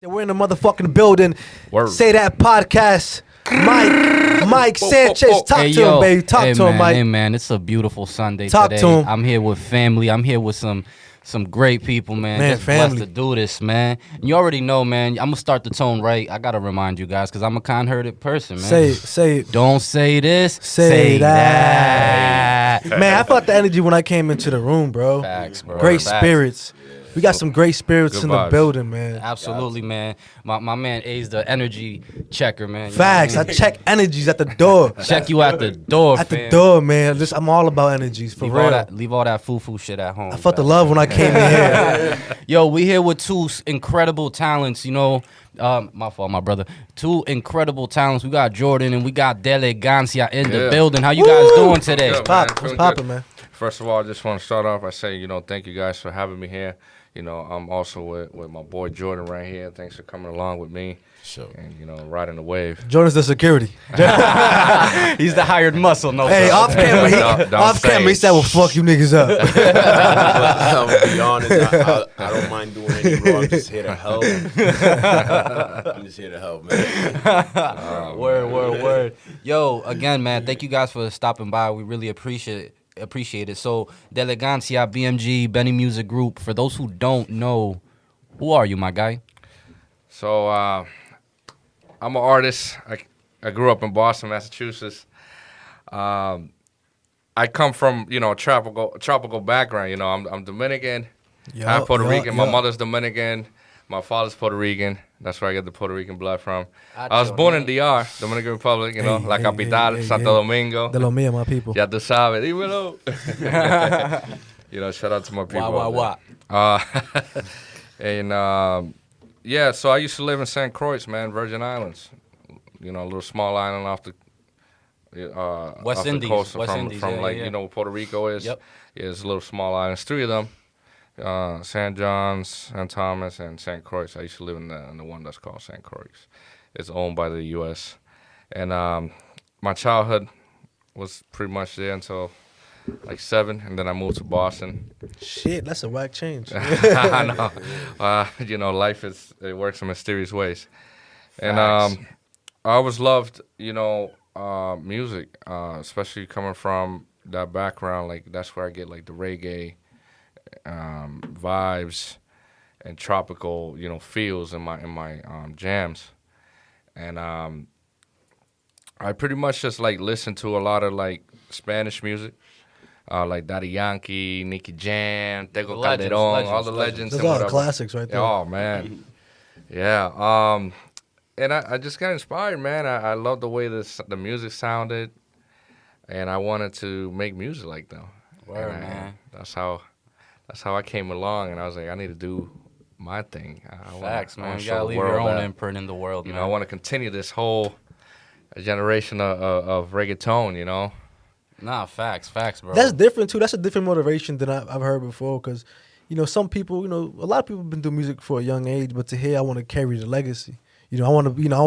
We're in the motherfucking building. Word. Say that podcast. Mike Sanchez. Talk Hey, to yo. him, baby. Talk Hey, to man, him, Mike. Hey, man, it's a beautiful Sunday Talk today. to him. I'm here with family. I'm here with some great people, man. Man, Just family. blessed to do this, man. You already know, man. I'm going to start the tone right. I got to remind you guys because I'm a kind-hearted person, man. Say it. Don't say this. Say that. Man, I felt the energy when I came into the room, bro. Facts, bro. Great Facts. spirits. We got some great spirits Good in the vibes. building, man. Absolutely, man. My man A's the energy checker, man. You know Facts. what I I mean? check energies at the door. Check you at the door, At the fam. door, man. I'm all about energies, for real. Leave all that foo-foo shit at home. I felt the fam. love when I came in here. Yo, we here with two incredible talents, you know. My fault, my brother. Two incredible talents. We got Jordan and we got Delegancia in the building. How you guys doing today? Good, Pop, man. what's Feeling popping, good. man? First of all, I just want to start off by saying, thank you guys for having me here. I'm also with my boy Jordan right here. Thanks for coming along with me. Sure. And, riding the wave. Jordan's the security. He's the hired muscle. No, Hey, sir. off camera, he said, well, fuck you niggas up. I'm gonna be honest, I don't mind doing any role. I'm just here to help. I'm just here to help, man. Word. Yo, again, man, thank you guys for stopping by. We really appreciate it. So, Delegancia BMG, Benny Music Group. For those who don't know, who are you, my guy? So I'm an artist. I grew up in Boston, Massachusetts. I come from tropical background. I'm Dominican, half Puerto Rican. My mother's Dominican. My father's Puerto Rican. That's where I get the Puerto Rican blood from. I was born in DR, Dominican Republic. La capital, Santo Domingo. De lo mío, my people. Ya tú sabes, dímelo. Shout out to my people. Wah. And so I used to live in St. Croix, man, Virgin Islands. A little small island off the West off Indies. the coast West from Indies, where Puerto Rico is. Yep. Yeah, it's a little small island. There's three of them. St. John's, St. Thomas, and St. Croix. I used to live in the one that's called St. Croix. It's owned by the U.S. And my childhood was pretty much there until like 7, and then I moved to Boston. Shit, that's a whack change. I know. Life it works in mysterious ways. And I always loved, music, especially coming from that background. Like that's where I get like the reggae vibes and tropical, feels in my jams. And I pretty much just like listen to a lot of like Spanish music. Like Daddy Yankee, Nicky Jam, Tego Calderon, all the legends. Those and are all the whatever. classics right there. Oh, man. Yeah. And I just got inspired, man. I love the way the music sounded, and I wanted to make music like them. Word, And man. That's how I came along, and I was like, I need to do my thing. Facts, I wanna man. You show gotta the leave your world own that, imprint in the world, man. I want to continue this whole generation of reggaeton, Nah, facts, bro. That's different, too. That's a different motivation than I've heard before because, some people, a lot of people have been doing music for a young age, but to hear I want to carry the legacy. I want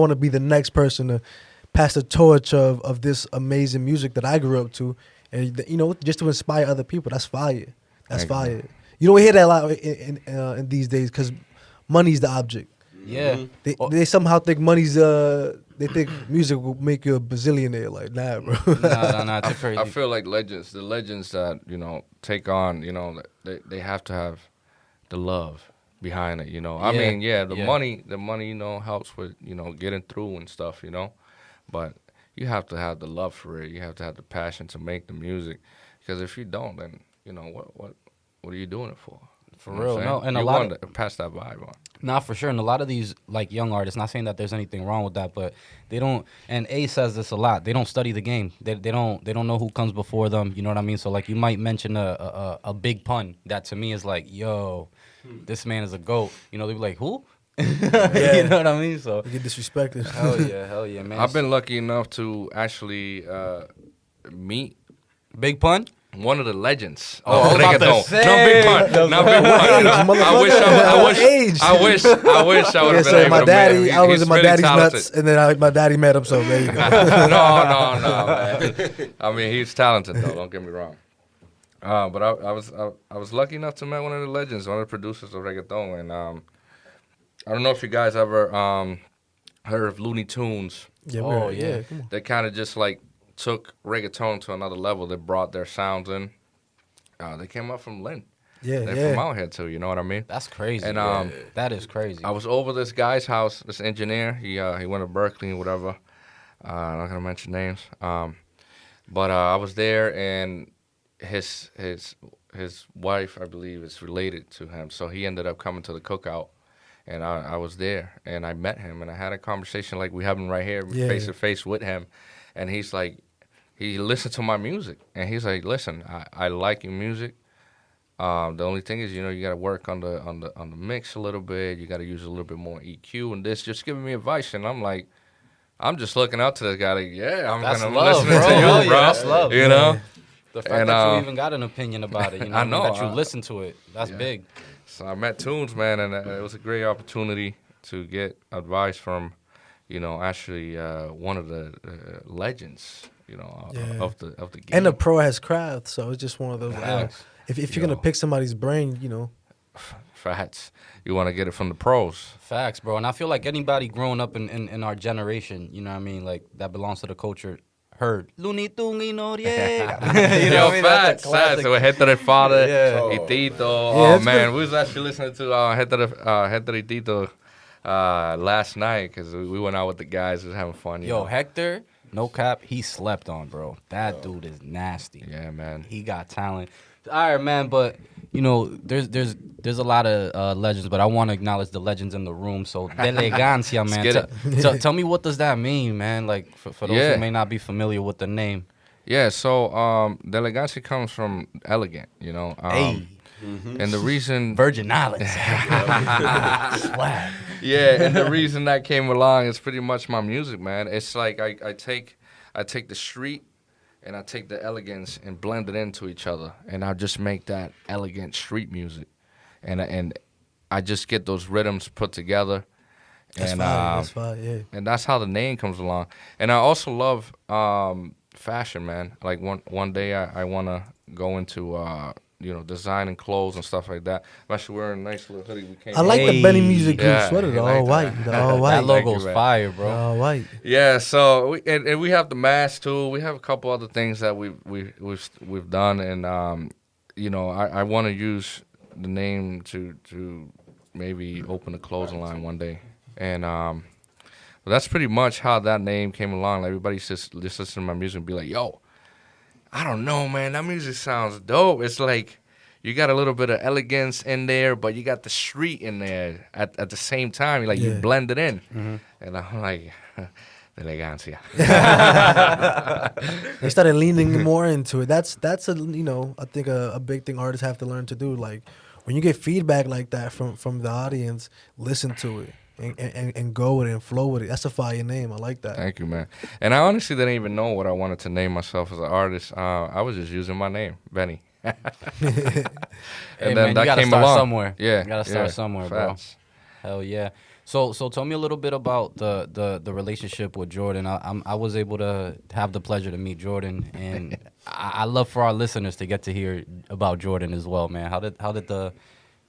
to be the next person to pass the torch of this amazing music that I grew up to, and just to inspire other people. That's fire. That's fire. You don't hear that a lot in these days because money's the object. Yeah. They somehow think they think music will make you a bazillionaire. Like, nah, bro. Nah, it's crazy. I feel like the legends that, take on, they have to have the love behind it, I mean, the money, helps with, getting through and stuff, but you have to have the love for it. You have to have the passion to make the music, because if you don't, then, what are you doing it for? For real, no, and you a lot want to pass that vibe on. Nah, for sure. And a lot of these like young artists, not saying that there's anything wrong with that, but they don't. And A says this a lot. They don't study the game. They don't know who comes before them. You know what I mean? So like you might mention a big pun that to me is like, yo, this man is a GOAT. They'll be like, who? You know what I mean? So You get disrespected. hell yeah, man. I've been lucky enough to actually meet Big pun. one of the legends. Oh, I was about to reggaeton. say. Not big pun. Not big pun. I wish I would have been able my to daddy, meet him. I was He's in my really daddy's talented. nuts, and then my daddy met him, so there you go. No, man. I mean, he's talented though. Don't get me wrong. But I was lucky enough to meet one of the legends, one of the producers of reggaeton, and I don't know if you guys ever heard of Looney Tunes. Yeah, Oh, yeah, yeah. come on. They kind of just like took reggaeton to another level. They brought their sounds in. They came up from Lynn. Yeah, They're yeah. from out here too. You know what I mean? That's crazy. And that is crazy. I was over this guy's house. This engineer. He went to Berkeley and whatever. I'm not gonna mention names. But I was there, and his wife, I believe, is related to him. So he ended up coming to the cookout, and I was there, and I met him, and I had a conversation like we having right here, Yeah. face to face with him, and he's like, he listened to my music, and he's like, listen, I like your music. The only thing is, you got to work on the mix a little bit. You got to use a little bit more EQ and this. Just giving me advice, and I'm like, I'm just looking out to this guy. Like, yeah, I'm That's gonna love, listen bro. to you, Hell yeah, bro. that's love. You know. The fact And, that you even got an opinion about it, I know, that you I- listen to it, that's Yeah. big. So I met Tunes, man, and it was a great opportunity to get advice from, actually one of the legends, Yeah. of the game. And the pro has craft, so it's just one of those. Facts. If you're gonna pick somebody's brain, Facts. You want to get it from the pros. Facts, bro. And I feel like anybody growing up in our generation, you know what I mean, like that belongs to the culture, heard Looney Tunes y Noriega. You know what I mean? That's Facts, a classic. So Gente de Father, Yeah. y Tito. Yeah, Oh, it's man, we was actually listening to Gente de Tito last night because we went out with the guys. We was having fun. you Yo, know. Hector, no cap, he slept on, bro. That dude is nasty. Yeah, man. He got talent. All right, man, but there's a lot of legends, but I want to acknowledge the legends in the room. So Delegancia, man. get Tell me, what does that mean, man? Like for those Yeah. who may not be familiar with the name. Yeah, so Delegancia comes from elegant, Hey, and the reason Virgin Islands. Swag. Yeah, and the reason that came along is pretty much my music, man. It's like I take the street and I take the elegance and blend it into each other, and I just make that elegant street music, and I just get those rhythms put together, that's and fine. That's fine. Yeah. and that's how the name comes along. And I also love fashion, man. Like one day I want to go into designing clothes and stuff like that. I'm actually wearing a nice little hoodie. We came. I like the Hey. Benny Music Group Yeah, sweater. you The like all that. white. The all That white. logo's you, man. fire, The bro. all white. Yeah, so we have the mask too. We have a couple other things that we've done, and I want to use the name to maybe open a clothing line one day, and but that's pretty much how that name came along. Like, everybody just listen to my music and be like, "Yo, I don't know, man, that music sounds dope." It's like you got a little bit of elegance in there, but you got the street in there at the same time. You Yeah. blend it in, and I'm like, Delegancia. They started leaning more into it. That's a I think a big thing artists have to learn to do. Like when you get feedback like that from the audience, listen to it and go with it and flow with it. That's a fire name. I like that. Thank you, man. And I honestly didn't even know what I wanted to name myself as an artist. I was just using my name, Benny. Hey, And man, you gotta start somewhere. Yeah, You gotta start somewhere, facts. bro. Hell yeah. So tell me a little bit about the relationship with Jordan. I was able to have the pleasure to meet Jordan, and I love for our listeners to get to hear about Jordan as well, man. How did the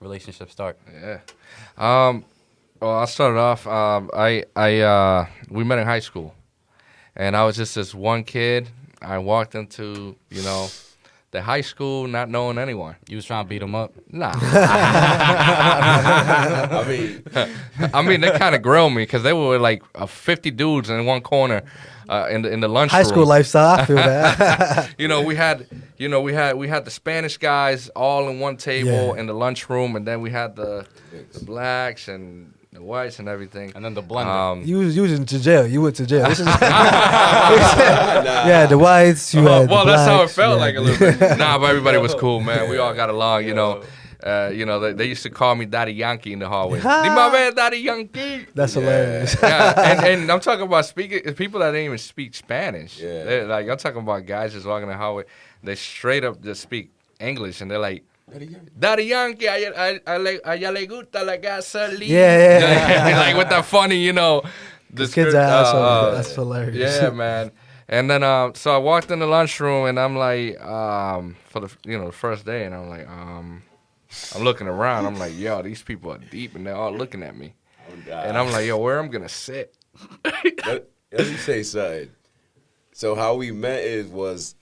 relationship start? Yeah. Well, I started off. We met in high school, and I was just this one kid. I walked into the high school not knowing anyone. You was trying to beat him up. Nah. I mean, They kind of grilled me because they were like 50 dudes in one corner in the lunchroom. High school lifestyle. I feel that. We had the Spanish guys all in one table Yeah. in the lunchroom, and then we had the blacks and the whites and everything. And then the blender. You was to jail. You went to jail. This is yeah, the whites. You had the well, that's how it blacks, felt yeah. like a little bit. Nah, but everybody was cool, man. We all got along, they used to call me Daddy Yankee in the hallway. Dime ver, Daddy Yankee. That's hilarious. Yeah, and I'm talking about people that didn't even speak Spanish. Yeah. They're like, I'm talking about guys just walking the hallway. They straight up just speak English, and they're like, Daddy Yankee, a ella le gusta la gasolina. Yeah. Like with that funny, The kids are assholes. That's hilarious. Yeah, man. And then, so I walked in the lunchroom, and I'm like, for the first day, and I'm like, I'm looking around. I'm like, yo, these people are deep, and they're all looking at me. and I'm like, yo, where I'm gonna sit? Let me say something. So how we met was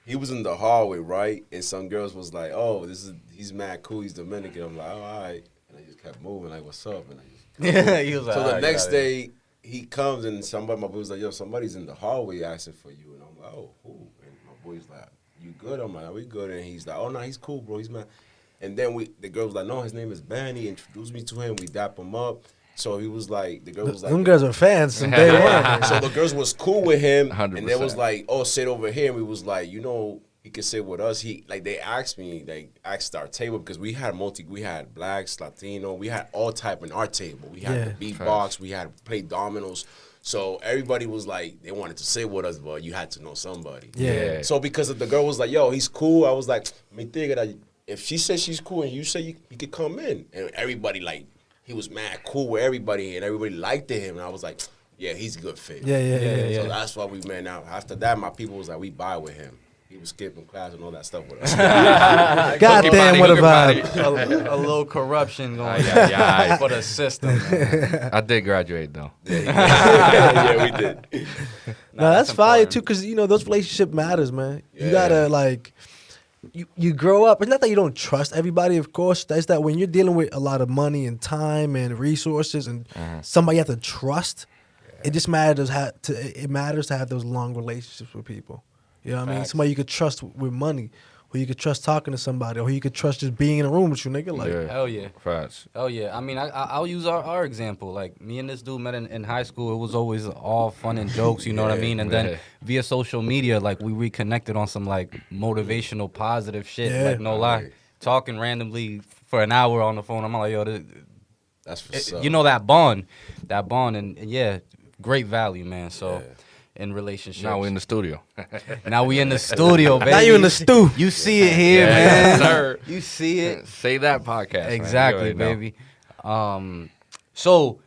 he was in the hallway, right? And some girls was like, "Oh, he's mad cool. He's Dominican." I'm like, "Oh, all right." And I just kept moving, like, "What's up?" And I just Yeah, he was like, so "All the right, next get outta day he comes and my boy was like, "Yo, somebody's in the hallway asking for you." And I'm like, "Oh, who?" And my boy's like, "You good?" I'm like, "We good?" And he's like, "Oh no, he's cool, bro. He's mad." And then the girl was like, "No, his name is Ben." He introduced me to him. We dap him up. So he was like, the girl was like, Them girls are fans from day one. so the girls was cool with him, 100%. and they was like, "Oh, sit over here." And we was like, he could sit with us. They asked me, asked our table because we had blacks, Latino, we had all type in our table. We had the beatbox, we had play dominoes. So everybody was like, they wanted to sit with us, but you had to know somebody. Yeah. So because the girl was like, "Yo, he's cool," I was like, "Me think that if she says she's cool and you say you could come in," and everybody like. He was mad cool with everybody, and everybody liked him. And I was like, yeah, he's a good fit. Yeah. So that's why we met now. After that, my people was like, we buy with him. He was skipping class and all that stuff with us. Goddamn, what a vibe. a little corruption going yeah. for the system. Man. I did graduate though. Yeah, we did. No, that's fire important. too, because those relationship matters, man. You gotta like, you grow up. It's not that you don't trust everybody, of course. It's that when you're dealing with a lot of money and time and resources and somebody you have to trust, it just matters it matters to have those long relationships with people. You know what I mean? Somebody you could trust with money, or you could trust talking to somebody, or you could trust just being in a room with you, nigga. Like, Hell yeah. Facts. Oh yeah, I mean, I'll use our example. Like me and this dude met in high school. It was always all fun and jokes, you know what I mean? And then via social media, like we reconnected on some like motivational, positive shit. Yeah. Like no lie, talking randomly for an hour on the phone. I'm like, yo, That's what's up. you know that bond, and yeah, great value, man. So. In relationships. Now we're in the studio. Now we in the studio, baby. now you in the stew. You see it here, Yeah, man. yes, sir. You see it. Say that podcast. Exactly, man. You already baby. So,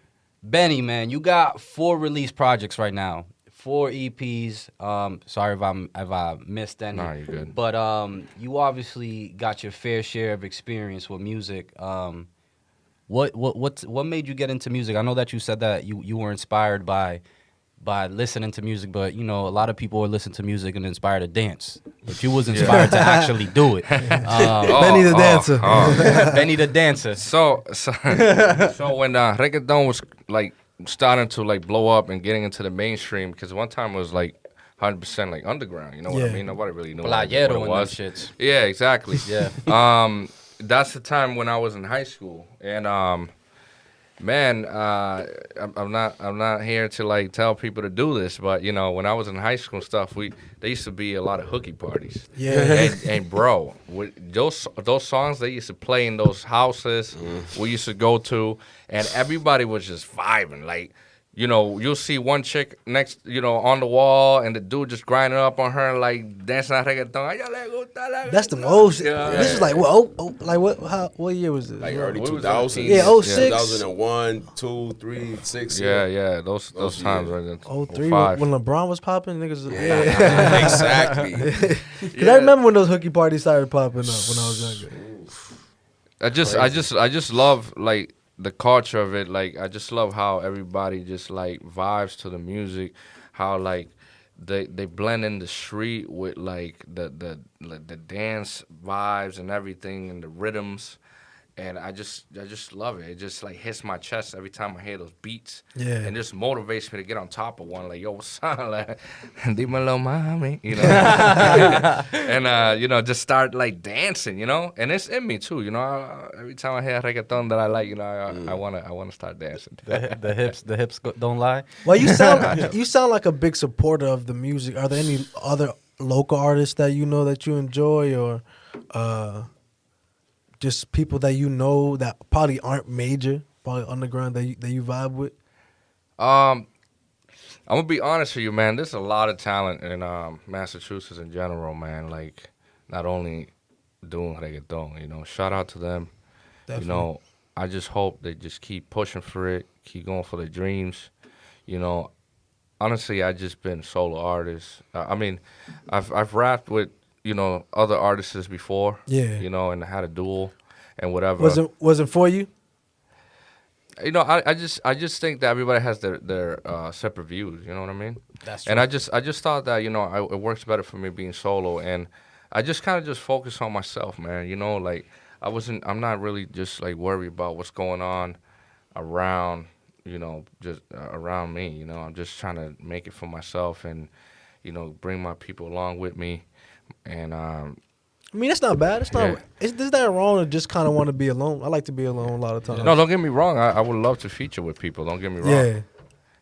Benny, man, you got 4 release projects right now, 4 EPs. Sorry if I missed any. Nah, you're good. But you obviously got your fair share of experience with music. What made you get into music? I know that you said that you were inspired by listening to music, but a lot of people are listening to music and inspired to dance. But you was inspired to actually do it. Benny the dancer. Benny the dancer. So when reggaeton was like starting to like blow up and getting into the mainstream, because one time it was like 100% like underground. You know what I Yeah. mean? Nobody really knew what Playero it and them was. shits. Yeah, exactly. Yeah. That's the time when I was in high school, and man, I'm not here to like tell people to do this, but when I was in high school and stuff, there used to be a lot of hookie parties. Yeah. and bro, those songs they used to play in those houses we used to go to, and everybody was just vibing. Like, you'll see one chick next, on the wall, and the dude just grinding up on her, like dancing a reggaeton. That's the most. Yeah. This is like, like what year was this? Like early What was 2000s. Yeah, 06. 2001, 2, 3, 6. Yeah, those times years. right there. 03 05. when LeBron was popping, niggas. Yeah, exactly. Because I remember when those hookie parties started popping up when I was younger. I just love like the culture of it. Like, I just love how everybody just like vibes to the music, how like they blend in the street with like the dance vibes and everything and the rhythms. And I just love it. It just like hits my chest every time I hear those beats. Yeah. And just motivates me to get on top of one. Like, yo, what's up? Like, dímelo, mami. And just start like dancing. And it's in me too. Every time I hear reggaeton that I like, I wanna start dancing. The hips don't lie. Well, you sound like a big supporter of the music. Are there any other local artists that that you enjoy, or just people that that probably aren't major, probably underground that you vibe with? I'm gonna be honest with you, man. There's a lot of talent in Massachusetts in general, man. Like, not only doing reggaeton, shout out to them. Definitely. I just hope they just keep pushing for it, keep going for their dreams. Honestly, I just been solo artist. I mean, I've rapped with other artists before. Yeah. And had a duel and whatever. Wasn't for you? you know, I just think that everybody has their separate views. You know what I mean? That's true. And I just thought that, you know, it works better for me being solo, and I just kind of just focus on myself, man. You know, like I'm not really just like worried about what's going on around, you know, just around me. You know, I'm just trying to make it for myself, and you know, bring my people along with me, and I mean, that's not bad. It's not. Yeah. Is that wrong to just kind of want to be alone? I like to be alone a lot of times. no, don't get me wrong. I would love to feature with people. Don't get me wrong. Yeah.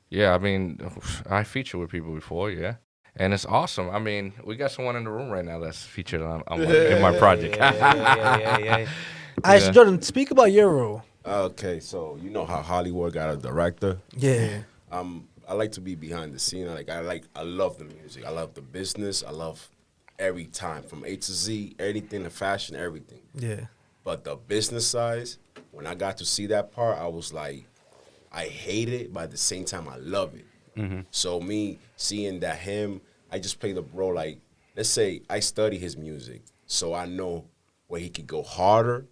Yeah, I mean, I featured with people before, yeah. And it's awesome. I mean, we got someone in the room right now that's featured in my project. Yeah. All right, so Yeah. Jordan, speak about your role. Okay, so you know how Hollywood got a director. Yeah. I like to be behind the scene. I love the music. I love the business. I love every time from A to Z, anything, the fashion, everything. Yeah. But the business side, when I got to see that part, I was like, I hate it, but at the same time, I love it. So me seeing that I just play the role like, let's say I study his music, so I know where he could go harder,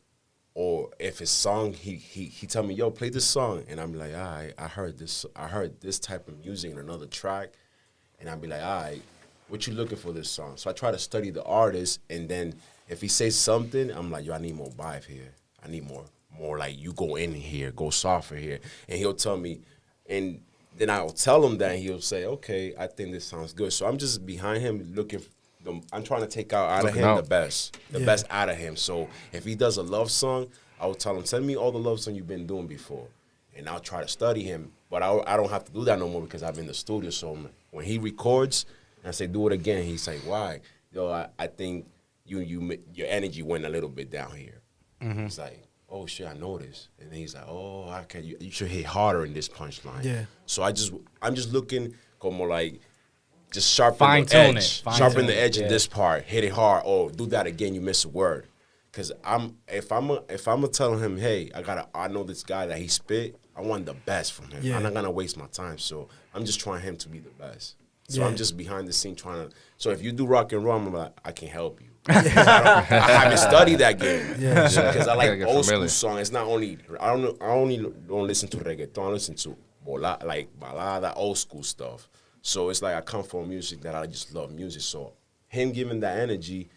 or if his song, he tell me, yo, play this song, and I'm like, all right, I heard this type of music in another track, and I'd be like, all right, what you looking for this song? So I try to study the artist, and then if he says something, I'm like, yo, I need more vibe here. I need more like you go in here, go softer here. And he'll tell me, and then I'll tell him that, and he'll say, okay, I think this sounds good. So I'm just behind him looking, I'm trying to take out of Looking him out. the best out of him. So if he does a love song, I will tell him, send me all the love songs you've been doing before. And I'll try to study him. But I don't have to do that no more because I'm in the studio. So when he records, and I say, do it again, he's like, why? Yo, I think your energy went a little bit down here. He's like, oh shit, I noticed. And then he's like, oh, okay, you should hit harder in this punchline. Yeah. So I'm just looking como like just sharpen Fine the tune edge. it. Sharpen the edge Yeah. in this part. Hit it hard. Oh, do that again, you miss a word. Cause if I'm telling him, hey, I know this guy that he spit, I want the best from him. Yeah. I'm not gonna waste my time. So I'm just trying him to be the best. So Yeah. I'm just behind the scene trying to. So if you do rock and roll, I'm like, I can help you. I haven't studied that game. Yeah. Because I Gotta like get old school familiar. songs. It's not only I only don't listen to reggaeton. I listen to balada, old school stuff. So it's like I come from music that I just love music. So him giving that energy,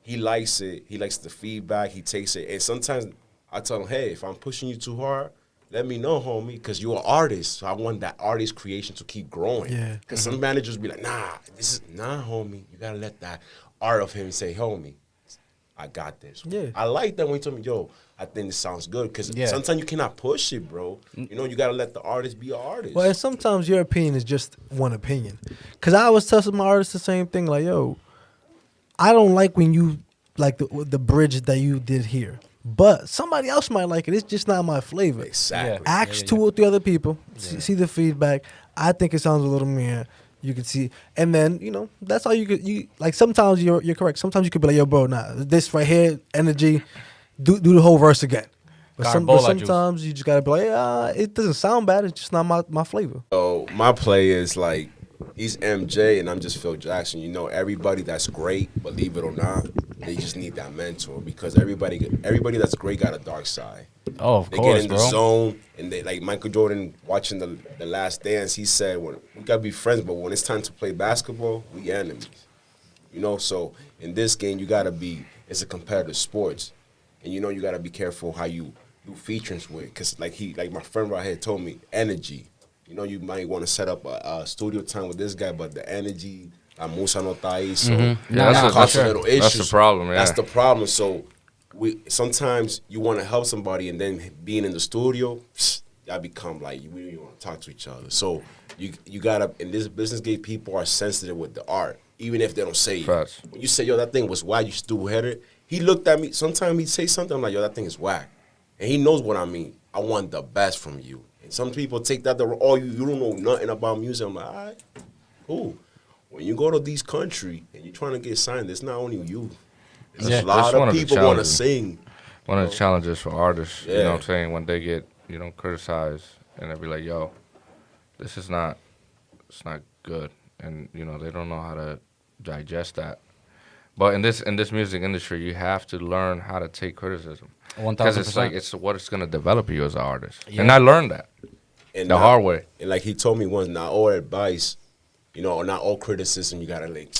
he likes it. He likes the feedback. He takes it. And sometimes I tell him, hey, if I'm pushing you too hard, let me know, homie, because you're an artist. So I want that artist creation to keep growing. Yeah. Because some managers be like, nah, homie. You got to let that art of him say, homie, I got this. Yeah. I like that when you told me, yo, I think this sounds good. Because Yeah. sometimes you cannot push it, bro. You know, you got to let the artist be an artist. Well, and sometimes your opinion is just one opinion. Because I always tell some artists the same thing, like, yo, I don't like when you, like, the bridge that you did here. But somebody else might like it. It's just not my flavor. Exactly. Ask 2 or 3 other people, see the feedback. I think it sounds a little meh. You can see, and then that's all you like. Sometimes you're correct. Sometimes you could be like, yo, bro, nah, this right here, energy, do the whole verse again. But Carbola juice. sometimes you just gotta be like, it doesn't sound bad. It's just not my flavor. So my play is like, he's MJ and I'm just Phil Jackson. You know, everybody that's great, believe it or not, they just need that mentor because everybody that's great got a dark side. Oh, of They course, get in the bro. zone and they like Michael Jordan watching the Last Dance. He said, "When we gotta be friends, but when it's time to play basketball, we enemies." You know, so in this game, you gotta be. It's a competitive sports, and you gotta be careful how you do features with, because like my friend right here told me, energy. You know, you might want to set up a studio time with this guy, but the energy, la musa no está ahí, so No, that no, causes for sure. little issues. That's the problem, yeah. That's the problem. So sometimes you want to help somebody, and then being in the studio, y'all become like we don't even want to talk to each other. So you gotta, in this business game, people are sensitive with the art, even if they don't say it. Facts. When you say, yo, that thing was whack, you stupid header, he looked at me. Sometimes he say something, I'm like, yo, that thing is whack, and he knows what I mean. I want the best from you. And some people take that you don't know nothing about music. I'm like, all right, cool. When you go to these countries and you're trying to get signed, it's not only you. There's Yeah. a lot That's one of of the people want to challenges. sing. One of the challenges for artists, you know Yeah. what I'm saying, when they get, criticized and they be like, yo, this is it's not good. And, they don't know how to digest that. But in this music industry, you have to learn how to take criticism. 1000%. Because it's like it's what it's gonna develop you as an artist. Yeah. And I learned that And the not- hard way. And like he told me once, not all advice, or not all criticism, you gotta like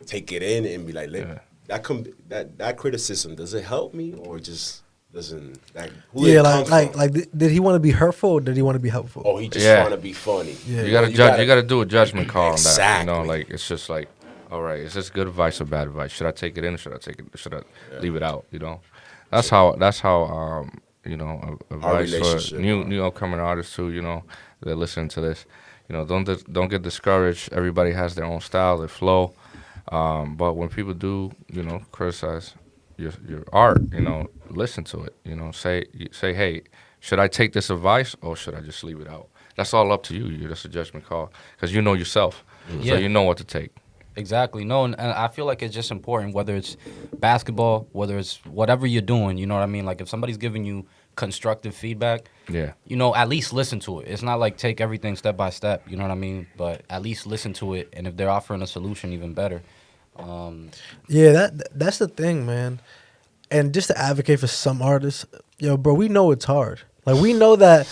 take it in and be like, Yeah. that criticism, does it help me or just doesn't? Like, who Yeah, it come from? did he want to be hurtful or did he want to be helpful? Oh, he just Yeah. trying to be funny. Yeah. You gotta judge. You gotta do a judgment call Exactly. on that. Like it's just like, all right, is this good advice or bad advice? Should I take it in? Or should I take it? Should I leave it out? That's how advice for relationship, new upcoming artists too. That listen to this. Don't get discouraged. Everybody has their own style, their flow. But when people do, criticize your art, listen to it. Say, hey, should I take this advice or should I just leave it out? That's all up to you. That's a judgment call because you know yourself, Yeah. so you know what to take. Exactly. No, and I feel like it's just important, whether it's basketball, whether it's whatever you're doing, you know what I mean? Like if somebody's giving you constructive feedback, Yeah. at least listen to it. It's not like take everything step by step, you know what I mean? But at least listen to it, and if they're offering a solution, even better. Yeah, that's the thing, man. And just to advocate for some artists, bro, we know it's hard. Like we know that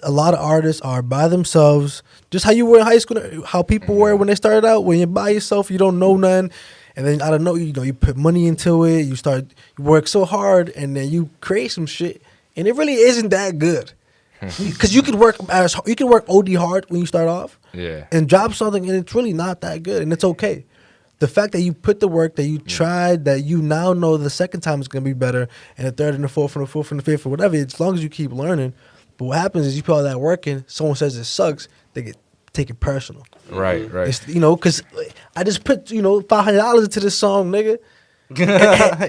a lot of artists are by themselves, just how you were in high school, how people were when they started out. When you're by yourself, you don't know nothing, and then I don't know, you put money into it, you work so hard, and then you create some shit, and it really isn't that good. Because you could work OD hard when you start off, Yeah. and drop something, and it's really not that good, and it's okay. The fact that you put the work, that you tried, that you now know the second time is going to be better, and the third and the fourth and the fourth and the fifth or whatever, as long as you keep learning. But what happens is you put all that work in, someone says it sucks, they take it personal. Right. It's, because I just put, $500 into this song, nigga.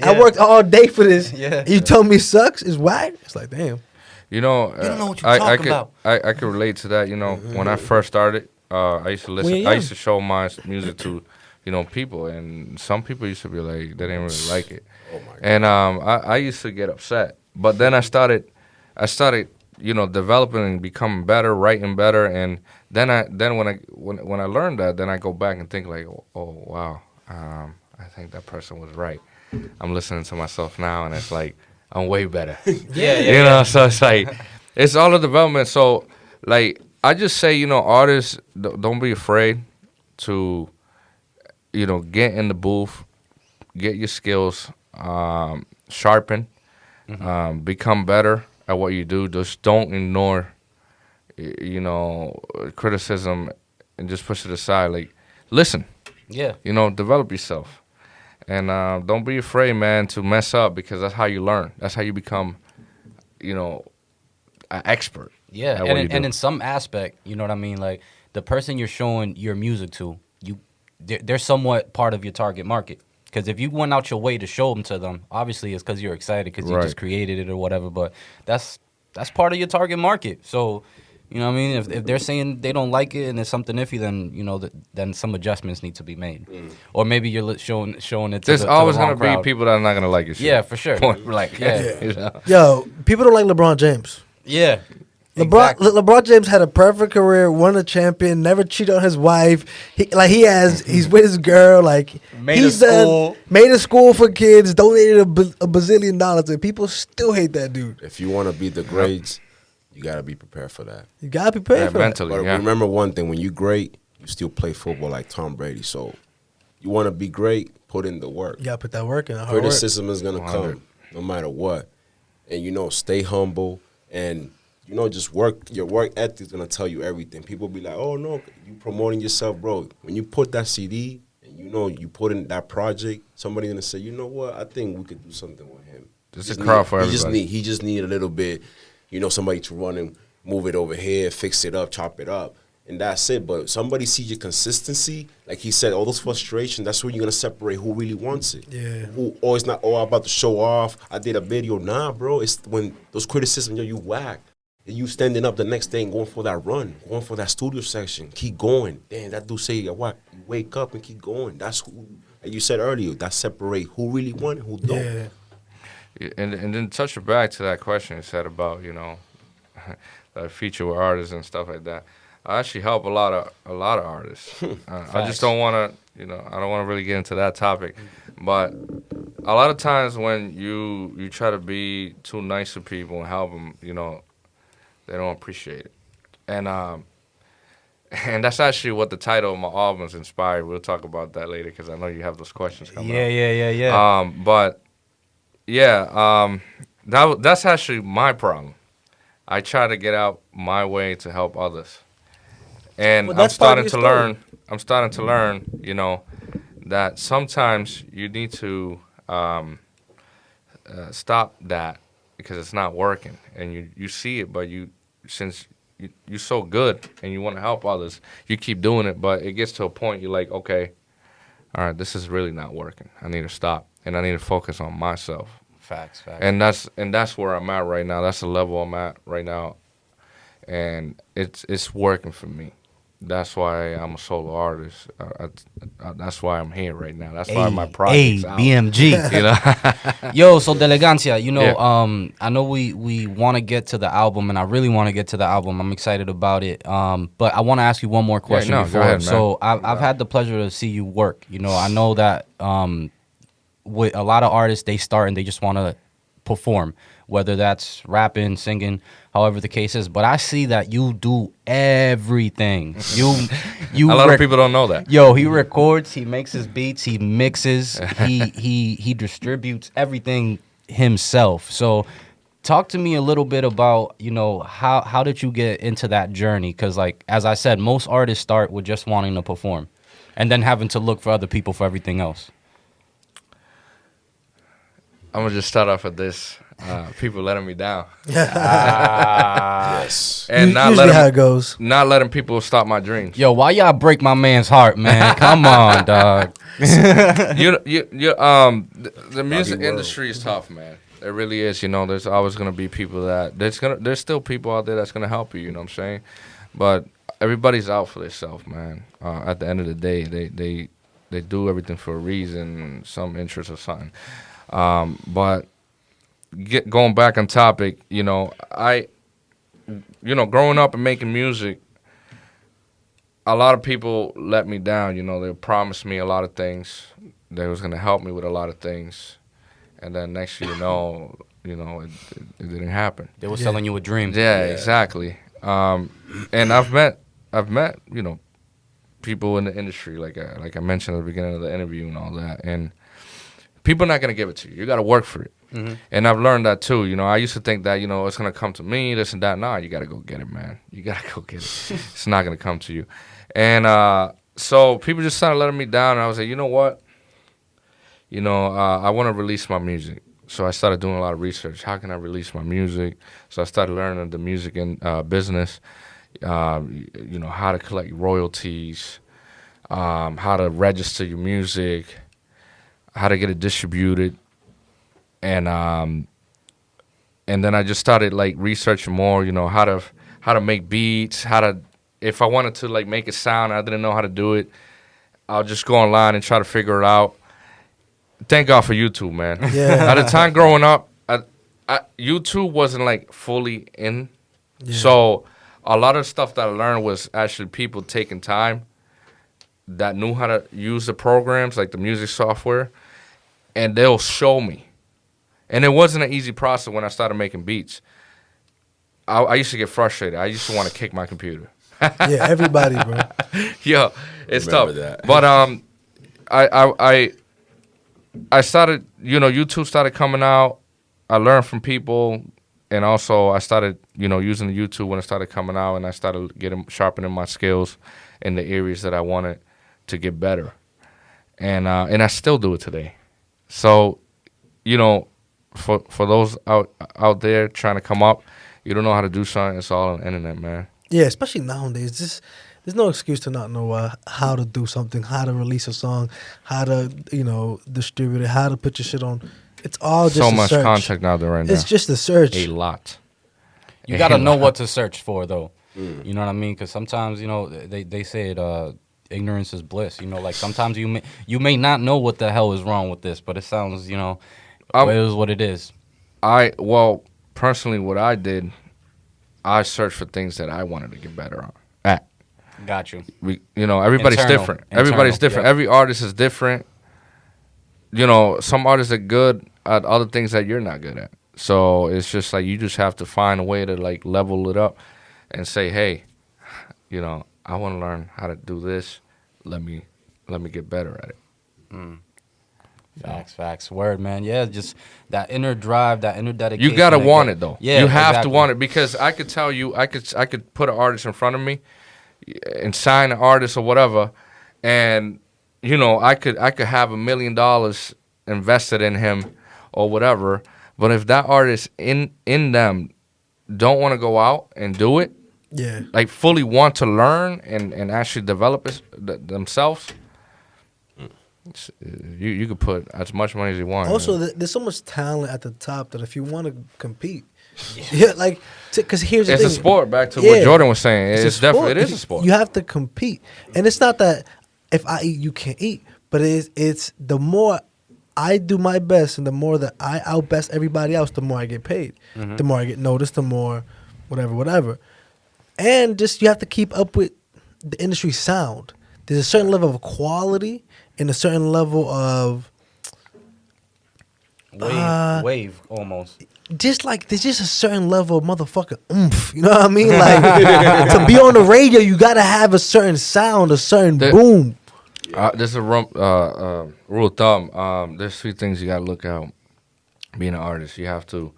I worked all day for this. Yeah. And you tell me it sucks? It's whack? It's like, damn. You don't know what you're I talking could, about. I could relate to that. When I first started, I used to listen. When you're I young. used to show my music to, people, and some people used to be like, they didn't really like it. Oh my God. And I used to get upset. But then I started, developing and becoming better, writing better, and then when I learned that, then I go back and think like, oh wow, I think that person was right. I'm listening to myself now, and it's like I'm way better. Yeah. So it's like it's all a development. So like I just say, artists don't be afraid to, get in the booth, get your skills sharpened, become better at what you do. Just don't ignore, criticism and just push it aside. Like listen, Yeah. develop yourself. And don't be afraid, man, to mess up because that's how you learn. That's how you become, an expert. Yeah, at what you do. and in some aspect, you know what I mean? Like the person you're showing your music to, they're somewhat part of your target market. Because if you went out your way to show them to them, obviously it's because you're excited because you Right. just created it or whatever. But that's part of your target market. So, you know what I mean? If they're saying they don't like it and it's something iffy, then then some adjustments need to be made. Or maybe you're showing it to There's the always wrong gonna be crowd. people that are not gonna like your shit. Yeah, for sure. Point blank. Yeah. Yo, people don't like LeBron James. Yeah. LeBron Exactly. LeBron James had a perfect career, won a champion, never cheated on his wife. He's with his girl. Like Made a school. made a school for kids, donated a bazillion dollars, and people still hate that dude. If you want to beat the grades, you got to be prepared for that. You gotta be prepared for that. mentally. But Yeah. remember one thing: when you great, you still play football like Tom Brady. So you want to be great, put in the work. You gotta put that work in. Hard work. Criticism is gonna 100. come no matter what, and stay humble and just work. Your work ethic is gonna tell you everything. People be like, "Oh no, you promoting yourself, bro." When you put that CD and you put in that project, somebody gonna say, "You know what? I think we could do something with him." There's a crowd for He everybody. just need a little bit, somebody to run and move it over here, fix it up, chop it up. And that's it. But somebody see your consistency, like he said, all those frustrations, that's when you're gonna separate who really wants it. Yeah. It's not, I'm about to show off. I did a video. Nah, bro. It's when those criticisms, you whack. And you standing up the next day and going for that run, going for that studio section. Keep going. Damn, that dude say what? You wake up and keep going. That's who, like you said earlier, that separate who really want and who don't. Yeah. And then touch it back to that question you said about, that feature with artists and stuff like that. I actually help a lot of artists. I just don't want to, I don't want to really get into that topic, but a lot of times when you try to be too nice to people and help them, they don't appreciate it, and and that's actually what the title of my album is inspired. We'll talk about that later because I know you have those questions coming up. Yeah. But yeah, that's actually my problem. I try to get out my way to help others, and Well, that's part of your story. I'm starting to learn, that sometimes you need to stop that because it's not working, and you see it, but since you're so good and you want to help others, you keep doing it, but it gets to a point you're like, okay, all right, this is really not working. I need to stop, and I need to focus on myself. Facts. And that's where I'm at right now. That's the level I'm at right now, and it's working for me. That's why I'm a solo artist. That's why I'm here right now. That's why my project's out. BMG. Yo, so Delegancia, Yeah. I know we want to get to the album, and I really want to get to the album. I'm excited about it. But I want to ask you one more question no, go before. ahead, man. So I've had the pleasure to see you work. I know that with a lot of artists, they start and they just want to perform, whether that's rapping, singing, however the case is. But I see that you do everything. You A lot of people don't know that. Yo, he records, he makes his beats, he mixes, he distributes everything himself. So talk to me a little bit about, how did you get into that journey? Because, like, as I said, most artists start with just wanting to perform and then having to look for other people for everything else. I'm gonna just start off with this. People letting me down, Yes. and not Usually how it letting goes. not letting people stop my dreams. Yo, why y'all break my man's heart, man? Come on, dog. The music world. industry is tough, man. It really is. There's always gonna be people there's still people out there that's gonna help you. You know what I'm saying? But everybody's out for themselves, man. At the end of the day, they do everything for a reason, some interest or something. But going back on topic, growing up and making music, a lot of people let me down. They promised me a lot of things. They was gonna help me with a lot of things, and then next thing it didn't happen. They were selling you a dream. Yeah, exactly. And I've met people in the industry, like I mentioned at the beginning of the interview and all that, and people are not gonna give it to you. You gotta work for it. Mm-hmm. And I've learned that too. I used to think that it's gonna come to me, this and that. Nah, you gotta go get it, man. You gotta go get it. It's not gonna come to you. And so people just started letting me down, and I was like, you know what? I want to release my music. So I started doing a lot of research. How can I release my music? So I started learning the music and business. How to collect royalties, how to register your music, how to get it distributed, and then I just started like researching more. How to make beats, if I wanted to like make a sound, I didn't know how to do it. I'll just go online and try to figure it out. Thank God for YouTube, man. Yeah. At the time growing up, YouTube wasn't like fully in, so a lot of stuff that I learned was actually people taking time that knew how to use the programs, like the music software, and they'll show me. And it wasn't an easy process when I started making beats. I used to get frustrated. I used to want to kick my computer. Yeah, everybody, bro. Yeah, it's Remember tough. that. But I started, YouTube started coming out. I learned from people, and also I started, using the YouTube when it started coming out, and I started sharpening my skills in the areas that I wanted to get better, and I still do it today. So, for those out there trying to come up, you don't know how to do something. It's all on the internet, man. Yeah, especially nowadays. There's no excuse to not know how to do something, how to release a song, how to distribute it, how to put your shit on. It's all just so a much search. content out there right now. It's just a search. A lot. You got to know what to search for, though. You know what I mean? Because sometimes, they say it, ignorance is bliss. Like sometimes you may not know what the hell is wrong with this, but it sounds, it is what it is. Personally, what I did, I searched for things that I wanted to get better at. got you. Everybody's Internal. different. Everybody's different. Yep. Every artist is different. Some artists are good at other things that you're not good at. So it's just like you just have to find a way to like level it up and say, hey, I want to learn how to do this. Let me get better at it. Facts. Word, man. Yeah, just that inner drive, that inner dedication. You gotta want it though. Yeah, you have exactly. to want it, because I could tell you, I could put an artist in front of me and sign an artist or whatever, and I could have $1 million invested in him or whatever. But if that artist in them don't want to go out and do it, Yeah. like fully want to learn and actually develop themselves, you could put as much money as you want. Also, there's so much talent at the top that if you want to compete, like, because here's the it's thing. a sport. Back to what Jordan was saying, it's definitely, it is a sport. You have to compete, and it's not that if I eat, you can't eat, but it's the more I do my best, and the more that I outbest everybody else, the more I get paid, the more I get noticed, the more whatever, and just you have to keep up with the industry sound. There's a certain level of quality and a certain level of wave almost. just like there's just a certain level of motherfucking oomph. You know what I mean? Like to be on the radio, you gotta have a certain sound, a certain boom. This is a rule of thumb. There's 3 things you gotta look out. Being an artist, you have to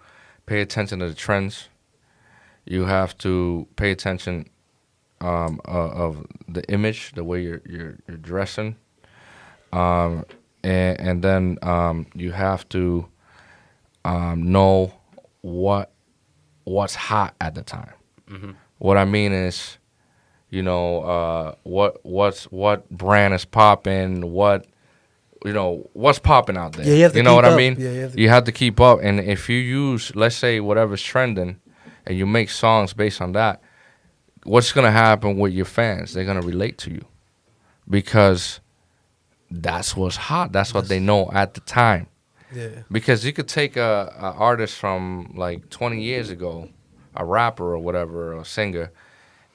pay attention to the trends. You have to pay attention of the image, the way you're dressing, and then you have to know what's hot at the time. What I mean is, what brand is popping, what's popping out there. Yeah, you have to know keep what up. I mean? Yeah, you have to keep up, and if you use, let's say, whatever's trending, and you make songs based on that, what's gonna happen with your fans? They're gonna relate to you, because that's what's hot. That's what they know at the time. Yeah. Because you could take a artist from like 20 years ago, a rapper or whatever, or a singer,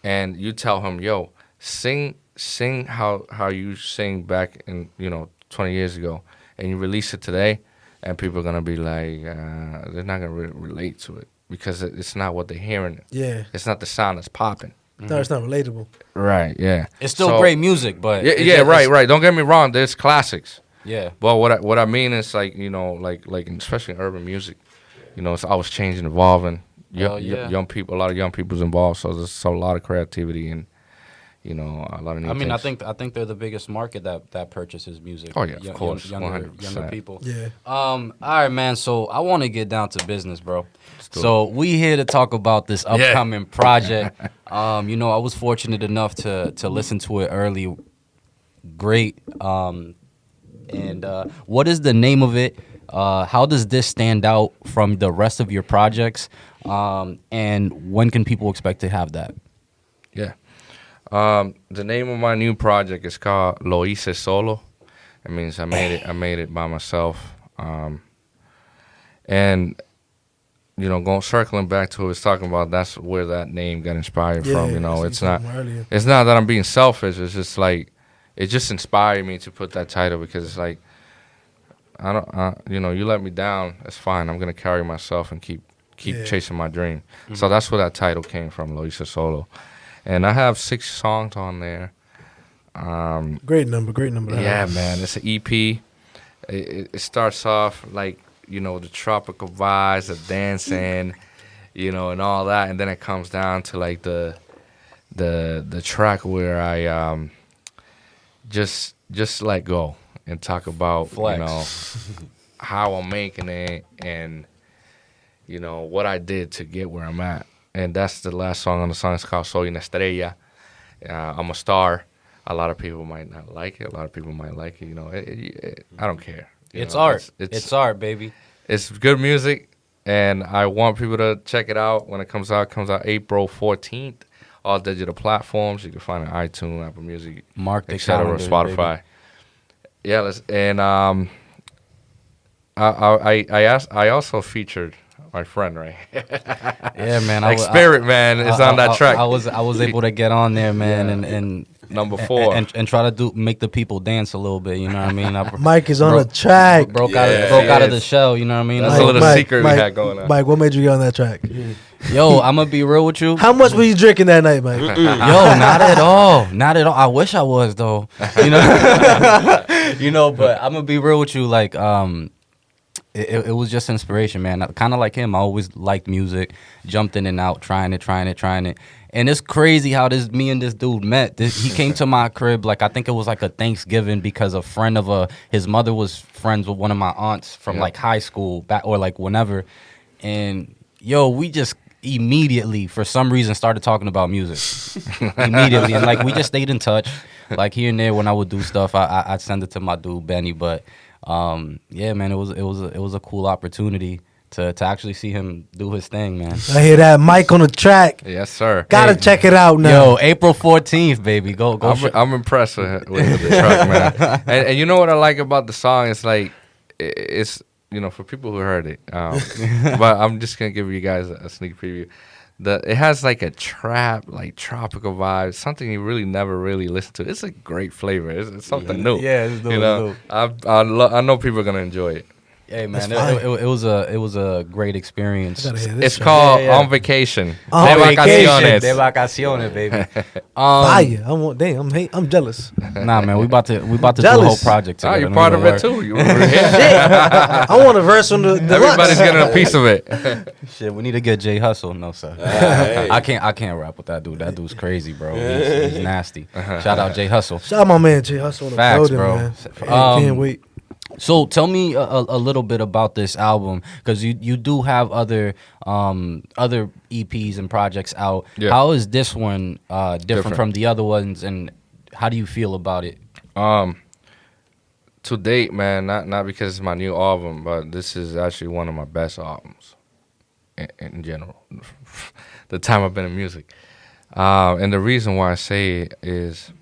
and you tell him, "Yo, sing how you sing back in 20 years ago," and you release it today, and people are gonna be like, they're not gonna relate to it, because it's not what they're hearing. Yeah. It's not the sound that's popping. No, it's not relatable. Right. Yeah. It's still great music, but Right. Don't get me wrong. There's classics. Yeah. But what I mean is, like, like especially in urban music, it's always changing, evolving. Young people, a lot of young people's involved, so there's a lot of creativity and a lot of new things. I think they're the biggest market that purchases music. Oh yeah, of course, younger 100%. people. Yeah. All right, man. So I want to get down to business, bro. So we here to talk about this upcoming project. I was fortunate enough to listen to it early. Great. And what is the name of it? How does this stand out from the rest of your projects? And when can people expect to have that? Yeah. The name of my new project is called Lo Hice Solo. It means I made it by myself. And circling back to what I was talking about, that's where that name got inspired from. It's not that I'm being selfish. It's just like, it just inspired me to put that title, because it's like, you let me down, it's fine. I'm gonna carry myself and keep chasing my dream. So that's where that title came from, Lo Hice Solo. And I have 6 songs on there. Great number. Yeah, man, it's an EP. It starts off like, the tropical vibes, the dancing, and all that, and then it comes down to like the track where I just let go and talk about how I'm making it, and what I did to get where I'm at. And that's the last song on the song. It's called Soy una estrella. I'm a star. A lot of people might not like it. A lot of people might like it. I don't care. It's art. It's art, baby. It's good music, and I want people to check it out when it comes out. It comes out April 14th. All digital platforms. You can find it on iTunes, Apple Music, etc., Spotify. Baby. Yeah, I also featured my friend, right? Yeah, man. Spirit Man is on that track. I was able to get on there, man, and number 4. And try to make the people dance a little bit. You know what I mean? Mike is on the track. Broke out of the shell. You know what I mean? That's a little secret we had going on. Mike, what made you get on that track? Yo, I'm gonna be real with you. How much were you drinking that night, Mike? Yo, not at all. Not at all. I wish I was though. You know, But I'm gonna be real with you. Like, it was just inspiration, man. Kind of like him. I always liked music. Jumped in and out, trying it. And it's crazy how me and this dude met. He came to my crib, like I think it was like a Thanksgiving because a friend of his mother was friends with one of my aunts from like high school back or like whenever. And yo, we just immediately for some reason started talking about music. Immediately. And like we just stayed in touch. Like here and there when I would do stuff, I'd send it to my dude Benny. But yeah, man, it was a cool opportunity to actually see him do his thing, man. I hear that. Mike on the track. Yes, sir. Gotta check it out now. Yo, April 14th, baby. Go. I'm impressed with the track, man. And you know what I like about the song? It's like, it's, for people who heard it. But I'm just going to give you guys a sneak preview. It has like a trap, like tropical vibe, something you really never really listen to. It's a great flavor. It's something new. Yeah, it's new. I know people are going to enjoy it. Hey man, it was a great experience. It's called On Vacation. On Vacaciones. De vacaciones, baby. Fire! I'm jealous. Nah, man, we about to do a whole project together. Oh, you're part of it too. You I want a verse on the Everybody's getting a piece of it. Shit, we need to get Jay Hustle. No, sir. I can't rap with that dude. That dude's crazy, bro. He's nasty. Shout out Jay Hustle. Shout out my man Jay Hustle on the Facts, building, bro. man. Can't wait. So tell me a little bit about this album, because you do have other EPs and projects out. Yeah. How is this one different from the other ones, and how do you feel about it? To date, man, not because it's my new album, but this is actually one of my best albums in general. The time I've been in music, and the reason why I say it is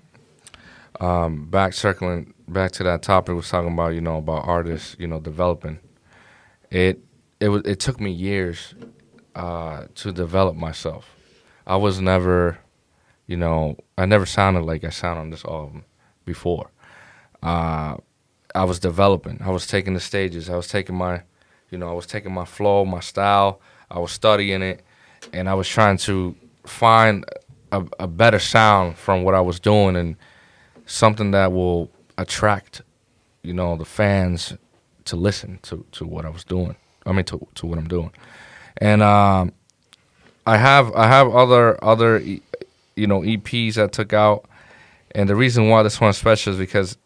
circling back to that topic we was talking about, about artists, developing. It took me years to develop myself. I was never, I never sounded like I sound on this album before. I was developing. I was taking the stages. I was taking my flow, my style. I was studying it, and I was trying to find a better sound from what I was doing, and something that will attract, the fans to listen to what I was doing. I mean, to what I'm doing. And I have other EPs I took out, and the reason why this one's special is because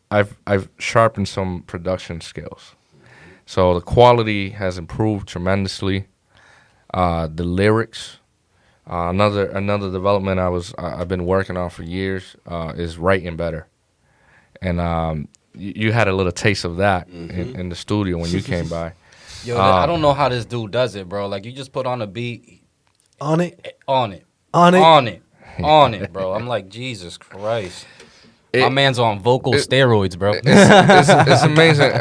I've sharpened some production skills. So the quality has improved tremendously. The lyrics. Another development I've been working on for years is writing better. And you had a little taste of that in the studio when you came by. Yo, I don't know how this dude does it, bro. Like, you just put on a beat. On it, bro. I'm like, Jesus Christ. My man's on vocal steroids, bro. It's amazing.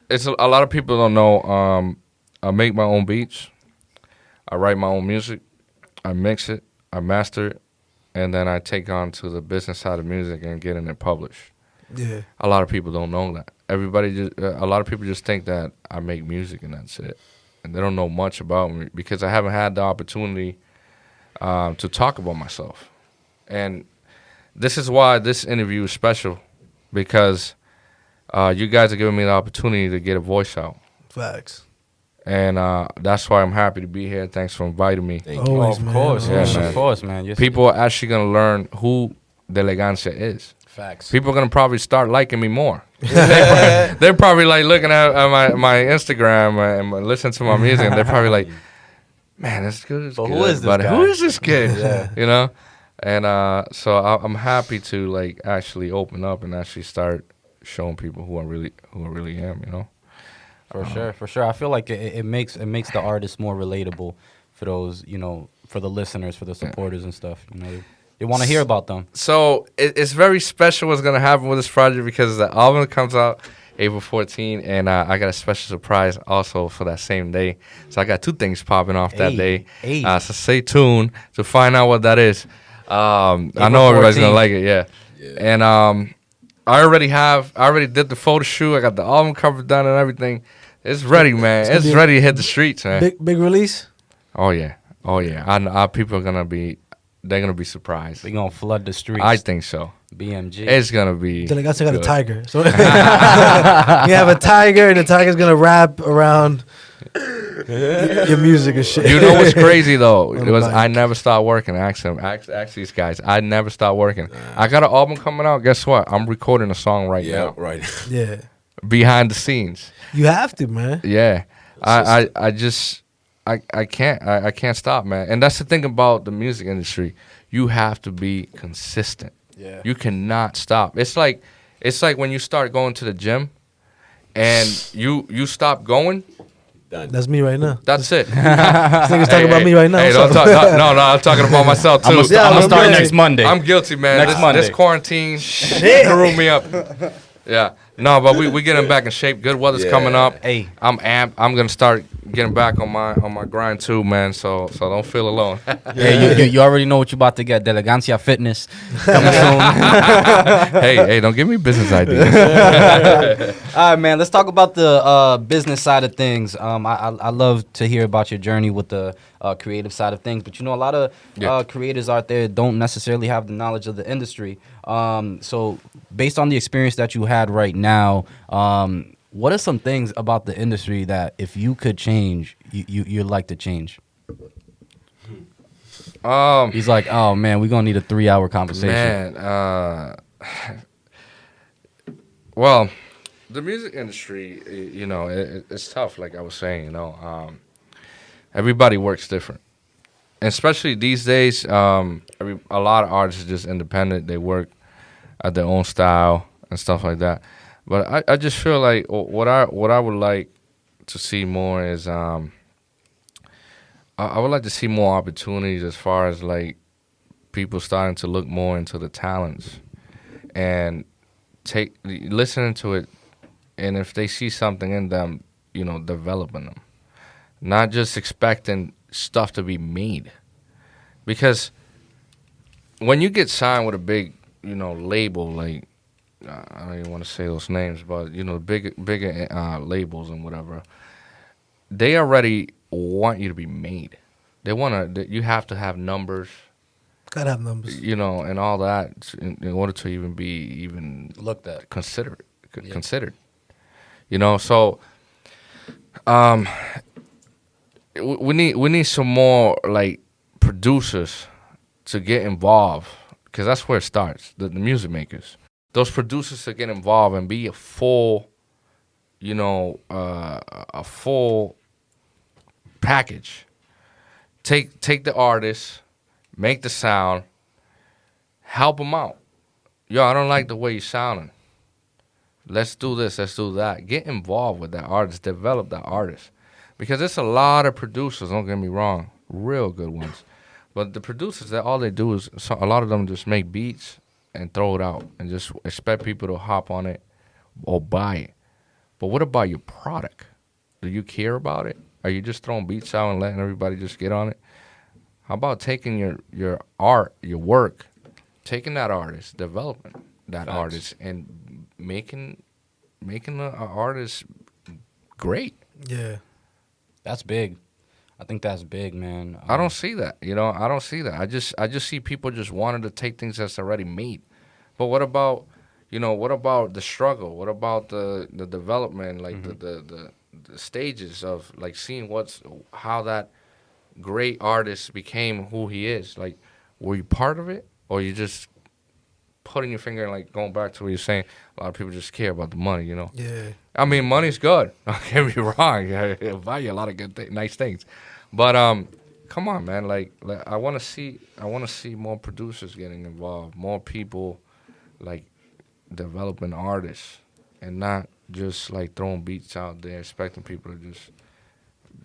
It's a lot of people don't know. I make my own beats. I write my own music. I mix it. I master it. And then I take on to the business side of music and getting it published. Yeah. A lot of people don't know that. A lot of people just think that I make music and that's it. And they don't know much about me because I haven't had the opportunity to talk about myself. And this is why this interview is special, because you guys are giving me the opportunity to get a voice out. Facts. And that's why I'm happy to be here. Thanks for inviting me. Always, of course, man. yeah, man. Of course, man. Yes, people are actually going to learn who Delegancia is. Facts. People are going to probably start liking me more. They're probably like looking at my Instagram and listening to my music, and they're probably like, man, that's good. But who is this guy? Who is this kid? Yeah. And so I'm happy to like actually open up and actually start showing people who I really am, For sure. I feel like it makes the artist more relatable for those, for the listeners, for the supporters and stuff. They want to hear about them. So it's very special what's gonna happen with this project, because the album comes out April 14, and I got a special surprise also for that same day. So I got two things popping off that day. So stay tuned to find out what that is. I know everybody's gonna 14th. like it. Yeah. And I already did the photo shoot. I got the album cover done and everything. It's ready, man. It's ready to hit the streets, man. Big release. Oh yeah. People are gonna be. They're gonna be surprised. We gonna flood the streets. I think so. BMG. It's gonna be. Delegancia got a good. tiger. So you have a tiger, and the tiger's gonna wrap around your music and shit. You know what's crazy though? On It was the I mic. never stopped working. Ask these guys. I never stopped working. I got an album coming out. Guess what? I'm recording a song right Yeah, now. right. Yeah, Behind the scenes. you have to, man. Yeah. I can't stop, man. And that's the thing about the music industry. You have to be consistent. Yeah. You cannot stop. It's like when you start going to the gym and you stop going. Done. That's me right now. That's it. This nigga's talking about me right now. Hey, What's don't up? talk, no, I'm talking about myself too. I'm gonna I'm start good. next Monday. I'm guilty, man. Next This Monday. quarantine screwed me up. Yeah. No, but we getting back in shape. Good weather's Yeah. coming up. Hey. I'm amped. I'm gonna start getting back on my grind too, man. So don't feel alone. Yeah, you already know what you about to get. Delegancia Fitness coming soon. hey, don't give me business ideas. All right, man. Let's talk about the business side of things. I love to hear about your journey with the creative side of things, but you know, a lot of creators out there don't necessarily have the knowledge of the industry. So, based on the experience that you had right now, what are some things about the industry that, if you could change, you'd like to change? He's like, oh man, we're gonna need a 3-hour conversation. Man, well, the music industry, you know, it's tough. Like I was saying, you know, everybody works different, and especially these days, a lot of artists are just independent. They work at their own style and stuff like that. But I just feel like what I would like to see more is I would like to see more opportunities as far as like people starting to look more into the talents and listening to it, and if they see something in them, you know, developing them, not just expecting stuff to be made. Because when you get signed with a big, you know, label, like I don't even want to say those names, but you know, bigger labels and whatever, they already want you to be made. They want to. You have to have numbers. Gotta have numbers. You know, and all that in order to even be Looked at. considered. Yeah. Considered. You know, so we need some more like producers to get involved, because that's where it starts. The music makers, those producers to get involved and be a full, you know, a full package. Take the artist, make the sound, help them out. Yo, I don't like the way you're sounding. Let's do this, let's do that. Get involved with that artist, develop that artist. Because there's a lot of producers, don't get me wrong, real good ones. But the producers, that all they do is, a lot of them just make beats and throw it out and just expect people to hop on it or buy it. But what about your product? Do you care about it? Are you just throwing beats out and letting everybody just get on it? How about taking your art, your work, taking that artist, developing that Facts. artist, and making an artist great? Yeah. That's big. I think that's big, man. I don't see that. You know, I don't see that. I just see people just wanting to take things that's already made. But what about, you know, what about the struggle? What about the development, like the stages of like seeing how that great artist became who he is? Like, were you part of it, or you just putting your finger and like going back to what you're saying? A lot of people just care about the money, you know. Yeah. I mean, money's good. Don't get me wrong. It'll buy you a lot of good, nice things. But come on, man. Like I want to see more producers getting involved, more people like developing artists, and not just like throwing beats out there, expecting people to just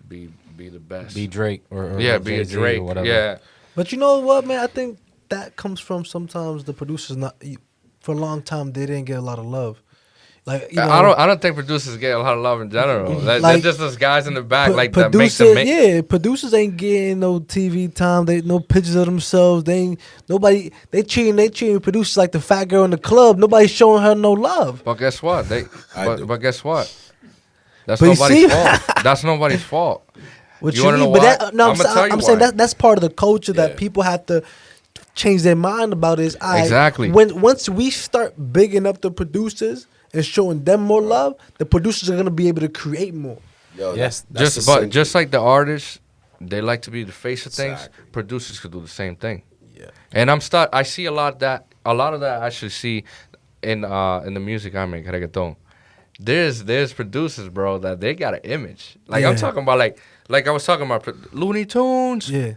be the best. Be Drake or yeah, be a Jay-Z Drake. or whatever. Yeah, But you know what, man? I think that comes from sometimes the producers not for a long time they didn't get a lot of love. Like you know, I don't think producers get a lot of love in general. They're Like, just those guys in the back, Pro- like that make producer, them make. yeah, producers ain't getting no TV time. They no pictures of themselves. They ain't nobody. They treating producers like the fat girl in the club. Nobody's showing her no love. But guess what? But guess what? That's But you nobody's see- fault. That's nobody's fault. What You wanna know mean? why? No, I'ma tell you I'm saying why. that's part of the culture that Yeah. people have to change their mind about. Is Exactly. once we start bigging up the producers and showing them more love, the producers are gonna be able to create more. Yo, Yeah. that's the Just like the artists, they like to be the face of things. Exactly. Producers could do the same thing. Yeah. And I see a lot of that I actually see in the music I make, reggaeton. There's producers, bro, that they got an image. Like I'm Yeah. talking about like I was talking about Looney Tunes. Yeah,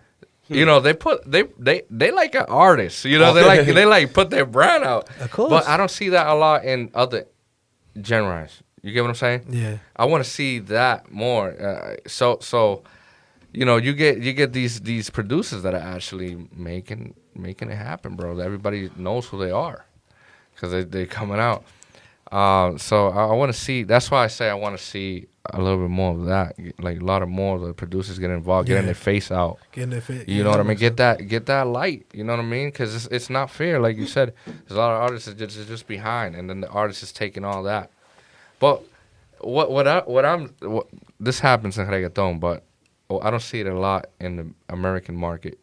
You know, they like an artist. You know, they like put their brand out. Of course. But I don't see that a lot in other genres. You get what I'm saying? yeah, I want to see that more. So, you know, you get these producers that are actually making it happen, bro. That everybody knows who they are because they're coming out. So I want to see. That's why I say I want to see a little bit more of that. Like a lot of more of the producers get involved, getting Yeah. their face out. getting it fit. You know what I mean? Get that light. You know what I mean? Because it's not fair. Like you said, there's a lot of artists that just behind, and then the artist is taking all that. But this happens in reggaeton, but I don't see it a lot in the American market.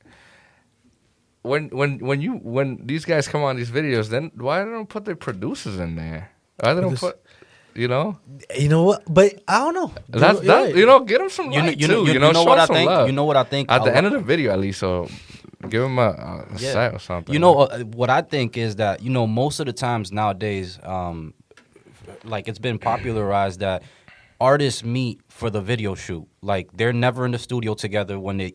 When these guys come on these videos, then why don't they put their producers in there? Why they don't put, you know? You know what? But I don't know. That's You're that. right. You know, get them some light too. You know, show what I some think. love. You know what I think. At a the lot- end of the video, at least, so give them a Yeah. set or something. You know what I think is that most of the times nowadays, like it's been popularized that artists meet for the video shoot. Like they're never in the studio together when they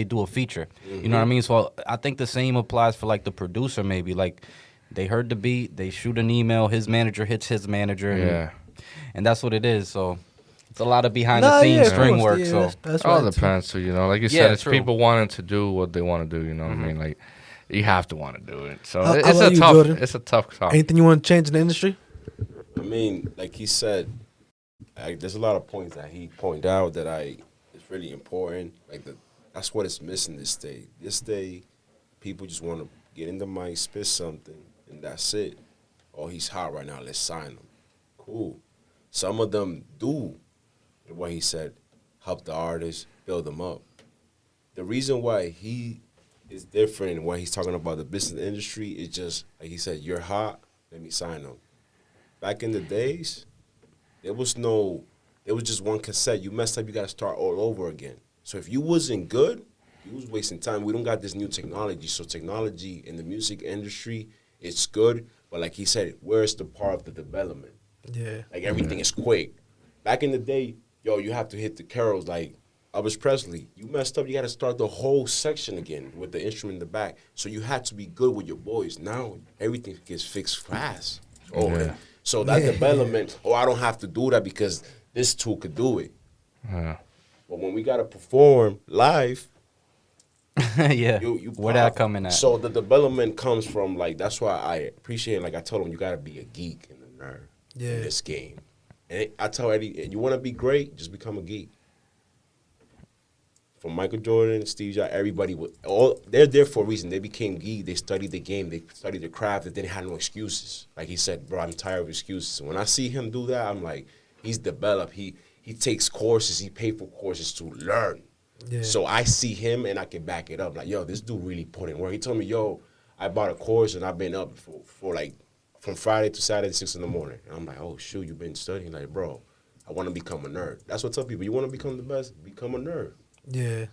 do a feature. You know what I mean? So I think the same applies for like the producer. Maybe like they heard the beat, they shoot an email, his manager hits his manager, and that's what it is. So it's a lot of behind the scenes of string course. work. Yeah, So that's all right, too. depends too. You know, like you Yeah, said, it's true. people wanting to do what they want to do. You know what I mean? Like you have to want to do it. So How it's about a you, tough. Jordan? It's a tough topic. Anything you want to change in the industry? I mean, like he said, there's a lot of points that he pointed out that it's really important. Like that's what is missing this day. This day, people just want to get in the mic, spit something, and that's it. Oh, he's hot right now. Let's sign him. Cool. Some of them do what he said, help the artist, build them up. The reason why he is different and why he's talking about the business industry is just, like he said, you're hot, let me sign him. Back in the days, there was just one cassette. You messed up, you got to start all over again. So if you wasn't good, you was wasting time. We don't got this new technology. So technology in the music industry, it's good. But like he said, where's the part of the development? Yeah. Like everything is quick. Back in the day, you have to hit the carols like Elvis Presley. You messed up, you got to start the whole section again with the instrument in the back. So you had to be good with your boys. Now everything gets fixed fast. So that development, I don't have to do that because this tool could do it. Yeah. But when we got to perform live, yeah, you where that coming at? So the development comes from, like, that's why I appreciate, like I told him, you got to be a geek and a nerd in this game. And I tell Eddie, you want to be great, just become a geek. From Michael Jordan, Steve Jobs, everybody, they're there for a reason. They became geek. They studied the game. They studied the craft. They didn't have no excuses. Like he said, bro, I'm tired of excuses. When I see him do that, I'm like, he's developed. He takes courses. He paid for courses to learn. Yeah. So I see him and I can back it up. Like, yo, this dude really put in work. He told me, yo, I bought a course and I've been up for like from Friday to Saturday, 6 in the morning. And I'm like, oh, shoot, you've been studying. Like, bro, I want to become a nerd. That's what I tell people. You want to become the best? Become a nerd. Yeah.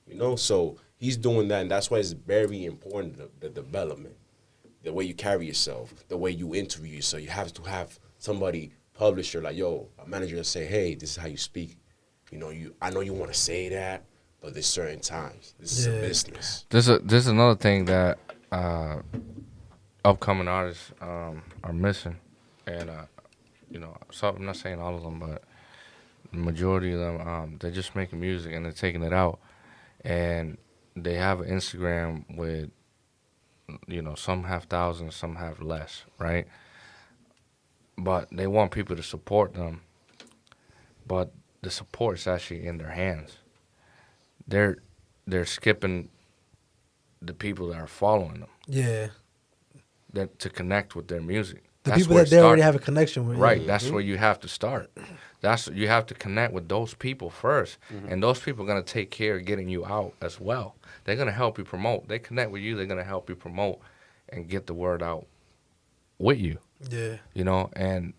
You know, so he's doing that, and that's why it's very important, the development, the way you carry yourself, the way you interview yourself. You have to have somebody, publisher, like, yo, a manager to say, hey, this is how you speak. You know, I know you want to say that, but there's certain times. This is a business. There's another thing that upcoming artists are missing, and you know, so I'm not saying all of them, but the majority of them, they're just making music and they're taking it out, and they have an Instagram with, you know, some have thousands, some have less, right? but they want people to support them. But the support's actually in their hands. They're skipping the people that are following them. Yeah. That to connect with their music. The That's people where that it they already starts. have a connection with. Right. Yeah. That's where you have to start. You have to connect with those people first, and those people are gonna take care of getting you out as well. They're gonna help you promote. They connect with you. They're gonna help you promote and get the word out with you. Yeah. You know, and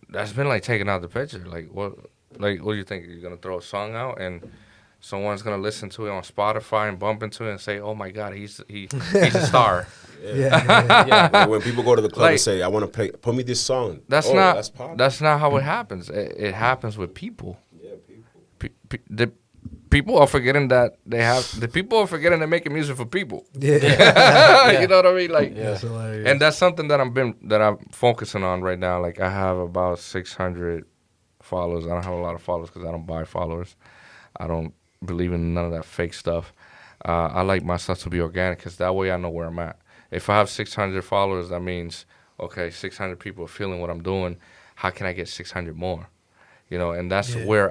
that's been like taking out the picture. Like what do you think? You're gonna throw a song out and someone's gonna listen to it on Spotify and bump into it and say, "Oh my God, he's a star." Yeah. Like when people go to the club Like- and say, "I want to put me this song," That's oh, not that's pop. that's not how it happens. It happens with people. Yeah, people. The people are forgetting that the people are forgetting they're making music for people. Yeah. You know what I mean? Like, That's hilarious. and that's something that I'm focusing on right now. Like, I have about 600 followers. I don't have a lot of followers because I don't buy followers. I don't believe in none of that fake stuff. I like my stuff to be organic because that way I know where I'm at. If I have 600 followers, that means, okay, 600 people are feeling what I'm doing. How can I get 600 more? You know, and that's where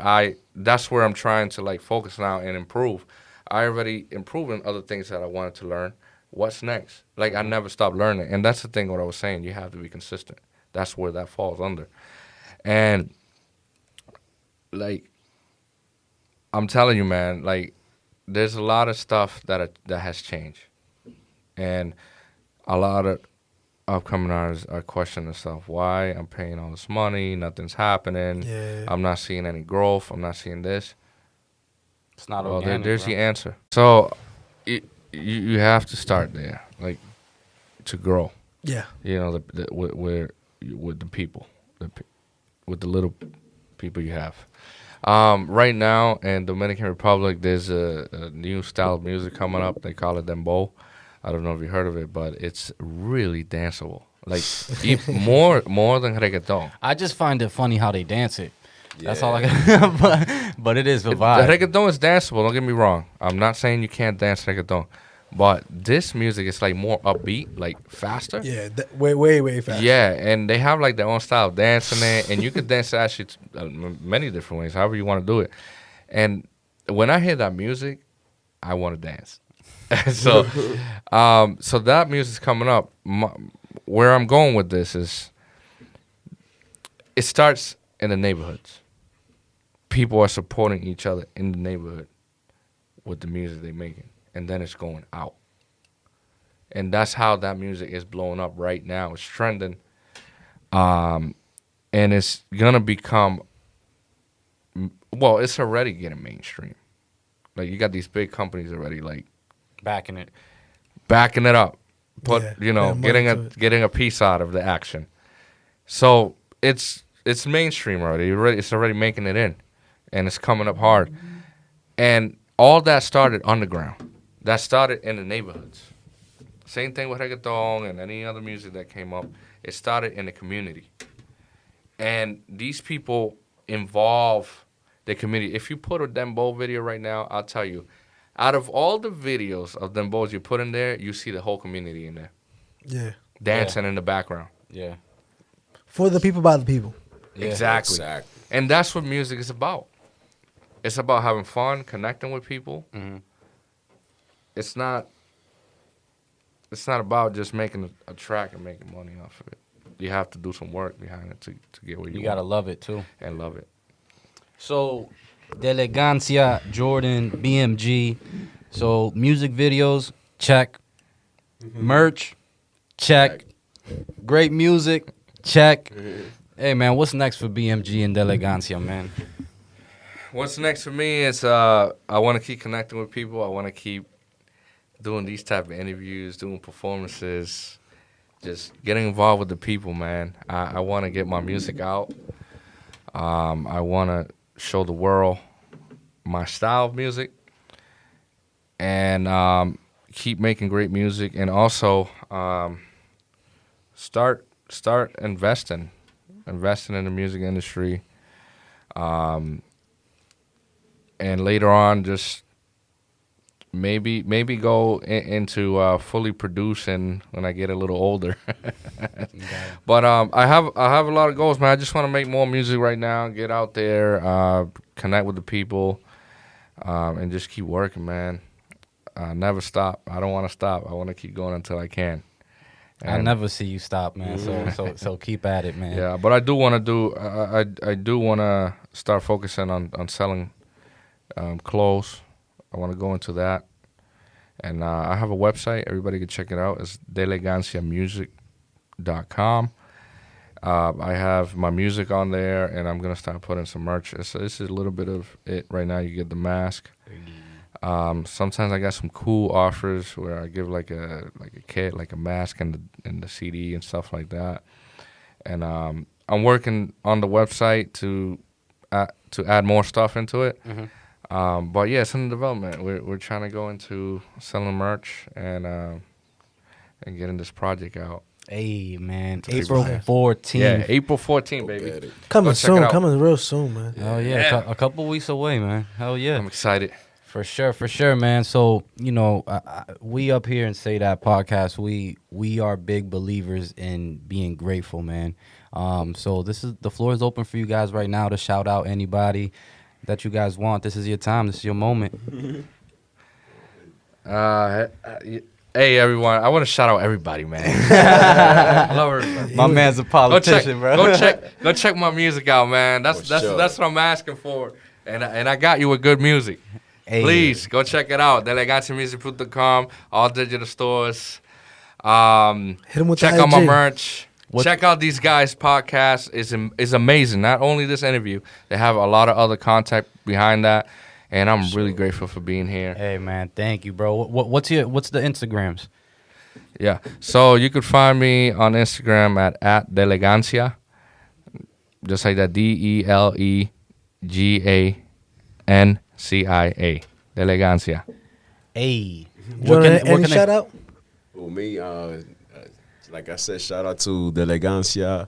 I'm trying to like focus now and improve. I already improved in other things that I wanted to learn. What's next? Like, I never stop learning. And that's the thing what I was saying. You have to be consistent. That's where that falls under. And like, I'm telling you, man, like, there's a lot of stuff that has changed. And a lot of upcoming artists are questioning themselves. Why? I'm paying all this money. Nothing's happening. Yeah. I'm not seeing any growth. I'm not seeing this. It's not Well, organic. there's bro. the answer. So you have to start there, like, to grow. Yeah. You know, with the people, with the little people you have. Right now in Dominican Republic, there's a new style of music coming up. They call it dembow. I don't know if you heard of it, but it's really danceable. Like, more than reggaeton. I just find it funny how they dance it. That's Yeah. all I got. but it is a The vibe. reggaeton is danceable. Don't get me wrong. I'm not saying you can't dance reggaeton, but this music is like more upbeat, like faster. Yeah. Way fast. Yeah, and they have like their own style of dancing it, and you could dance actually many different ways, however you want to do it. And when I hear that music, I want to dance. so that music's coming up. Where I'm going with this is, it starts in the neighborhoods. People are supporting each other in the neighborhood with the music they're making, and then it's going out. And that's how that music is blowing up right now. It's trending. And it's going to become, well, it's already getting mainstream. Like, you got these big companies already, like, Backing it. backing it up. Put, Yeah, you know, putting money to it. getting a piece out of the action. So it's mainstream already. It's already making it in. And it's coming up hard. And all that started underground. That started in the neighborhoods. Same thing with reggaeton and any other music that came up. It started in the community. And these people involve the community. If you put a dembow video right now, I'll tell you, out of all the videos of dembows you put in there, you see the whole community in there. Yeah. Dancing in the background. Yeah. For the people, by the people. Yeah. Exactly. Exactly. And that's what music is about. It's about having fun, connecting with people. Mhm. It's not about just making a track and making money off of it. You have to do some work behind it to get where you You want gotta love it too. and love it. So, Delegancia Jordan BMG. So, music videos, check. Merch, check. Great music, check. Hey man, what's next for BMG and Delegancia, man? What's next for me is I want to keep connecting with people. I want to keep doing these type of interviews, doing performances, just getting involved with the people, man. I want to get my music out. I want to show the world my style of music and keep making great music, and also start investing in the music industry. And later on, just maybe go into fully producing when I get a little older. But I have a lot of goals, man. I just want to make more music right now, get out there, connect with the people, and just keep working, man. Never stop. I don't want to stop. I want to keep going until I can. I never see you stop, man. So keep at it, man. Yeah, but I do want to I do want to start focusing on selling clothes. I want to go into that. And I have a website. Everybody can check it out. It's deleganciamusic.com. I have my music on there, and I'm going to start putting some merch. So this is a little bit of it right now. You get the mask. Sometimes I got some cool offers where I give like a kit, like a mask and the CD and stuff like that. And I'm working on the website to add more stuff into it. Mm-hmm. But yeah, it's in development. We're trying to go into selling merch and getting this project out. Hey, man. April 14th. Yeah, April 14th, baby. Coming Go check it soon. out. Coming real soon, man. Hell yeah. A couple weeks away, man. Hell yeah. I'm excited. For sure, man. So, we up here and Say That podcast, we are big believers in being grateful, man. So the floor is open for you guys right now to shout out anybody that you guys want. This is your time. This is your moment. Hey, everyone. I want to shout out everybody, man. I love everybody. My man's a politician, bro. Go check my music out, man. That's what I'm asking for. And I got you with good music. Hey. Please go check it out. Deleganciamusic.com, all digital stores. Hit 'em with check the out my IG. merch. Check out these guys' podcast. is amazing. Not only this interview, they have a lot of other content behind that, and I'm really grateful for being here. Hey, man. Thank you, bro. What's the Instagrams? Yeah. So you could find me on Instagram at Delegancia, just like that. DELEGANCIA. Delegancia. Hey. Any shout out? Well, me, like I said, shout out to Delegancia.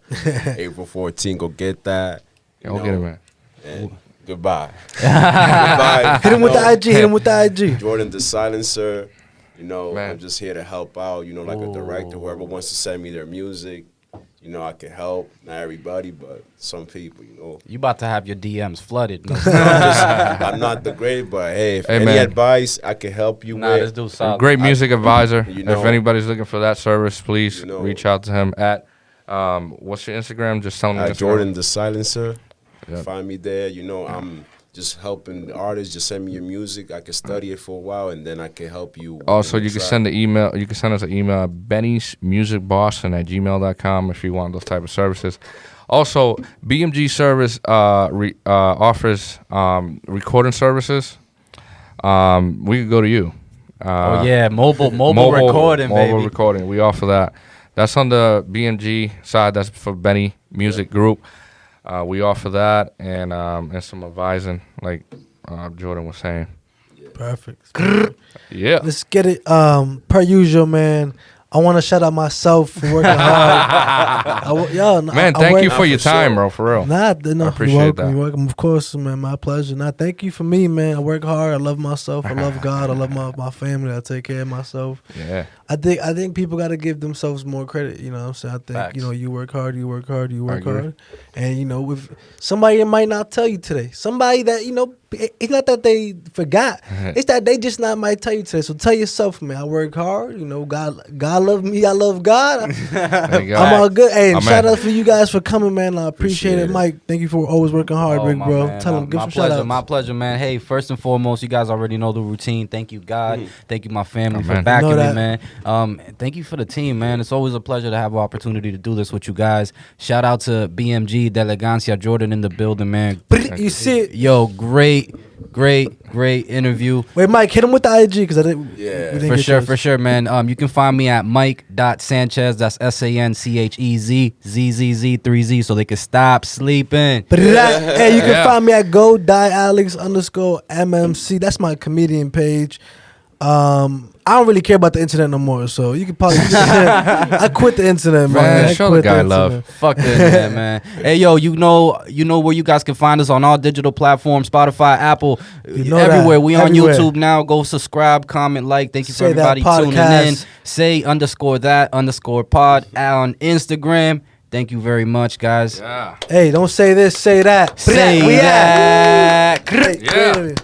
April 14th, go get that. Go get it, man. And goodbye. Goodbye. Hit him with the IG. Hit him with the IG. Jordan the Silencer. Man. I'm just here to help out. Like a director, whoever wants to send me their music. I can help. Not everybody, but some people, You about to have your DMs flooded. I'm not the great, but hey, if any man. advice I can help you This with. dude's solid. Great music advisor. You know- If anybody's looking for that service, please You know- reach out to him at what's your Instagram? Just tell me. Instagram. Jordan the Silencer. Yep. Find me there. I'm just helping the artists. Just send me your music. I can study it for a while, and then I can help you. Also, you can send the email. You can send us an email at bennysmusicboston@gmail.com if you want those type of services. Also, BMG service offers recording services. We could go to you. Mobile recording, baby. Mobile recording. We offer that. That's on the BMG side. That's for Benny Music Group. We offer that and some advising, like Jordan was saying. Perfect. Yeah. Let's get it. Per usual, man. I want to shout out myself for working hard. Man, thank you for your time, bro, for real. I appreciate that. You're welcome. Of course, man. My pleasure. Thank you for me, man. I work hard. I love myself. I love God. I love my family. I take care of myself. Yeah. I think people got to give themselves more credit. You know what I'm saying? I think, Facts. you work hard, you work hard, you work agree. hard. And, if somebody might not tell you today, somebody that, it's not that they forgot. It's that they just not might tell you today. So tell yourself, man, I work hard. God love me. I love God. Thank God. I'm all good. Hey, and Amen. shout out for you guys for coming, man. I appreciate it. Appreciate it. Mike, thank you for always working hard, big my bro. man. Tell them, give my some shout pleasure, outs. my pleasure, man. Hey, first and foremost, you guys already know the routine. Thank you, God. Thank you, my family, for Amen. backing Know me, that. man. Thank you for the team, man. It's always a pleasure to have an opportunity to do this with you guys. Shout out to BMG, Delegancia, Jordan in the building, man. You see it? Yo, great interview. Wait, Mike, hit him with the IG because I didn't. Yeah. we didn't For get sure, yours. for sure, man. You can find me at Mike.Sanchez. That's SANCHEZ, 3Z. So they can stop sleeping. Hey, you can Yeah. find me at GoDieAlex_MMC. That's my comedian page. I don't really care about the internet no more. So you could probably. I quit the internet, man. I show quit the guy internet. love. Fuck the internet, man. Hey, yo, you know where you guys can find us on all digital platforms, Spotify, Apple, You know everywhere. that. We on Everywhere. YouTube now. Go subscribe, comment, like. Thank you for Say that everybody tuning in. podcast. Say _that_pod on Instagram. Thank you very much, guys. Yeah. Hey, don't say this, say that. Say We out. that. Hey, Yeah. clearly.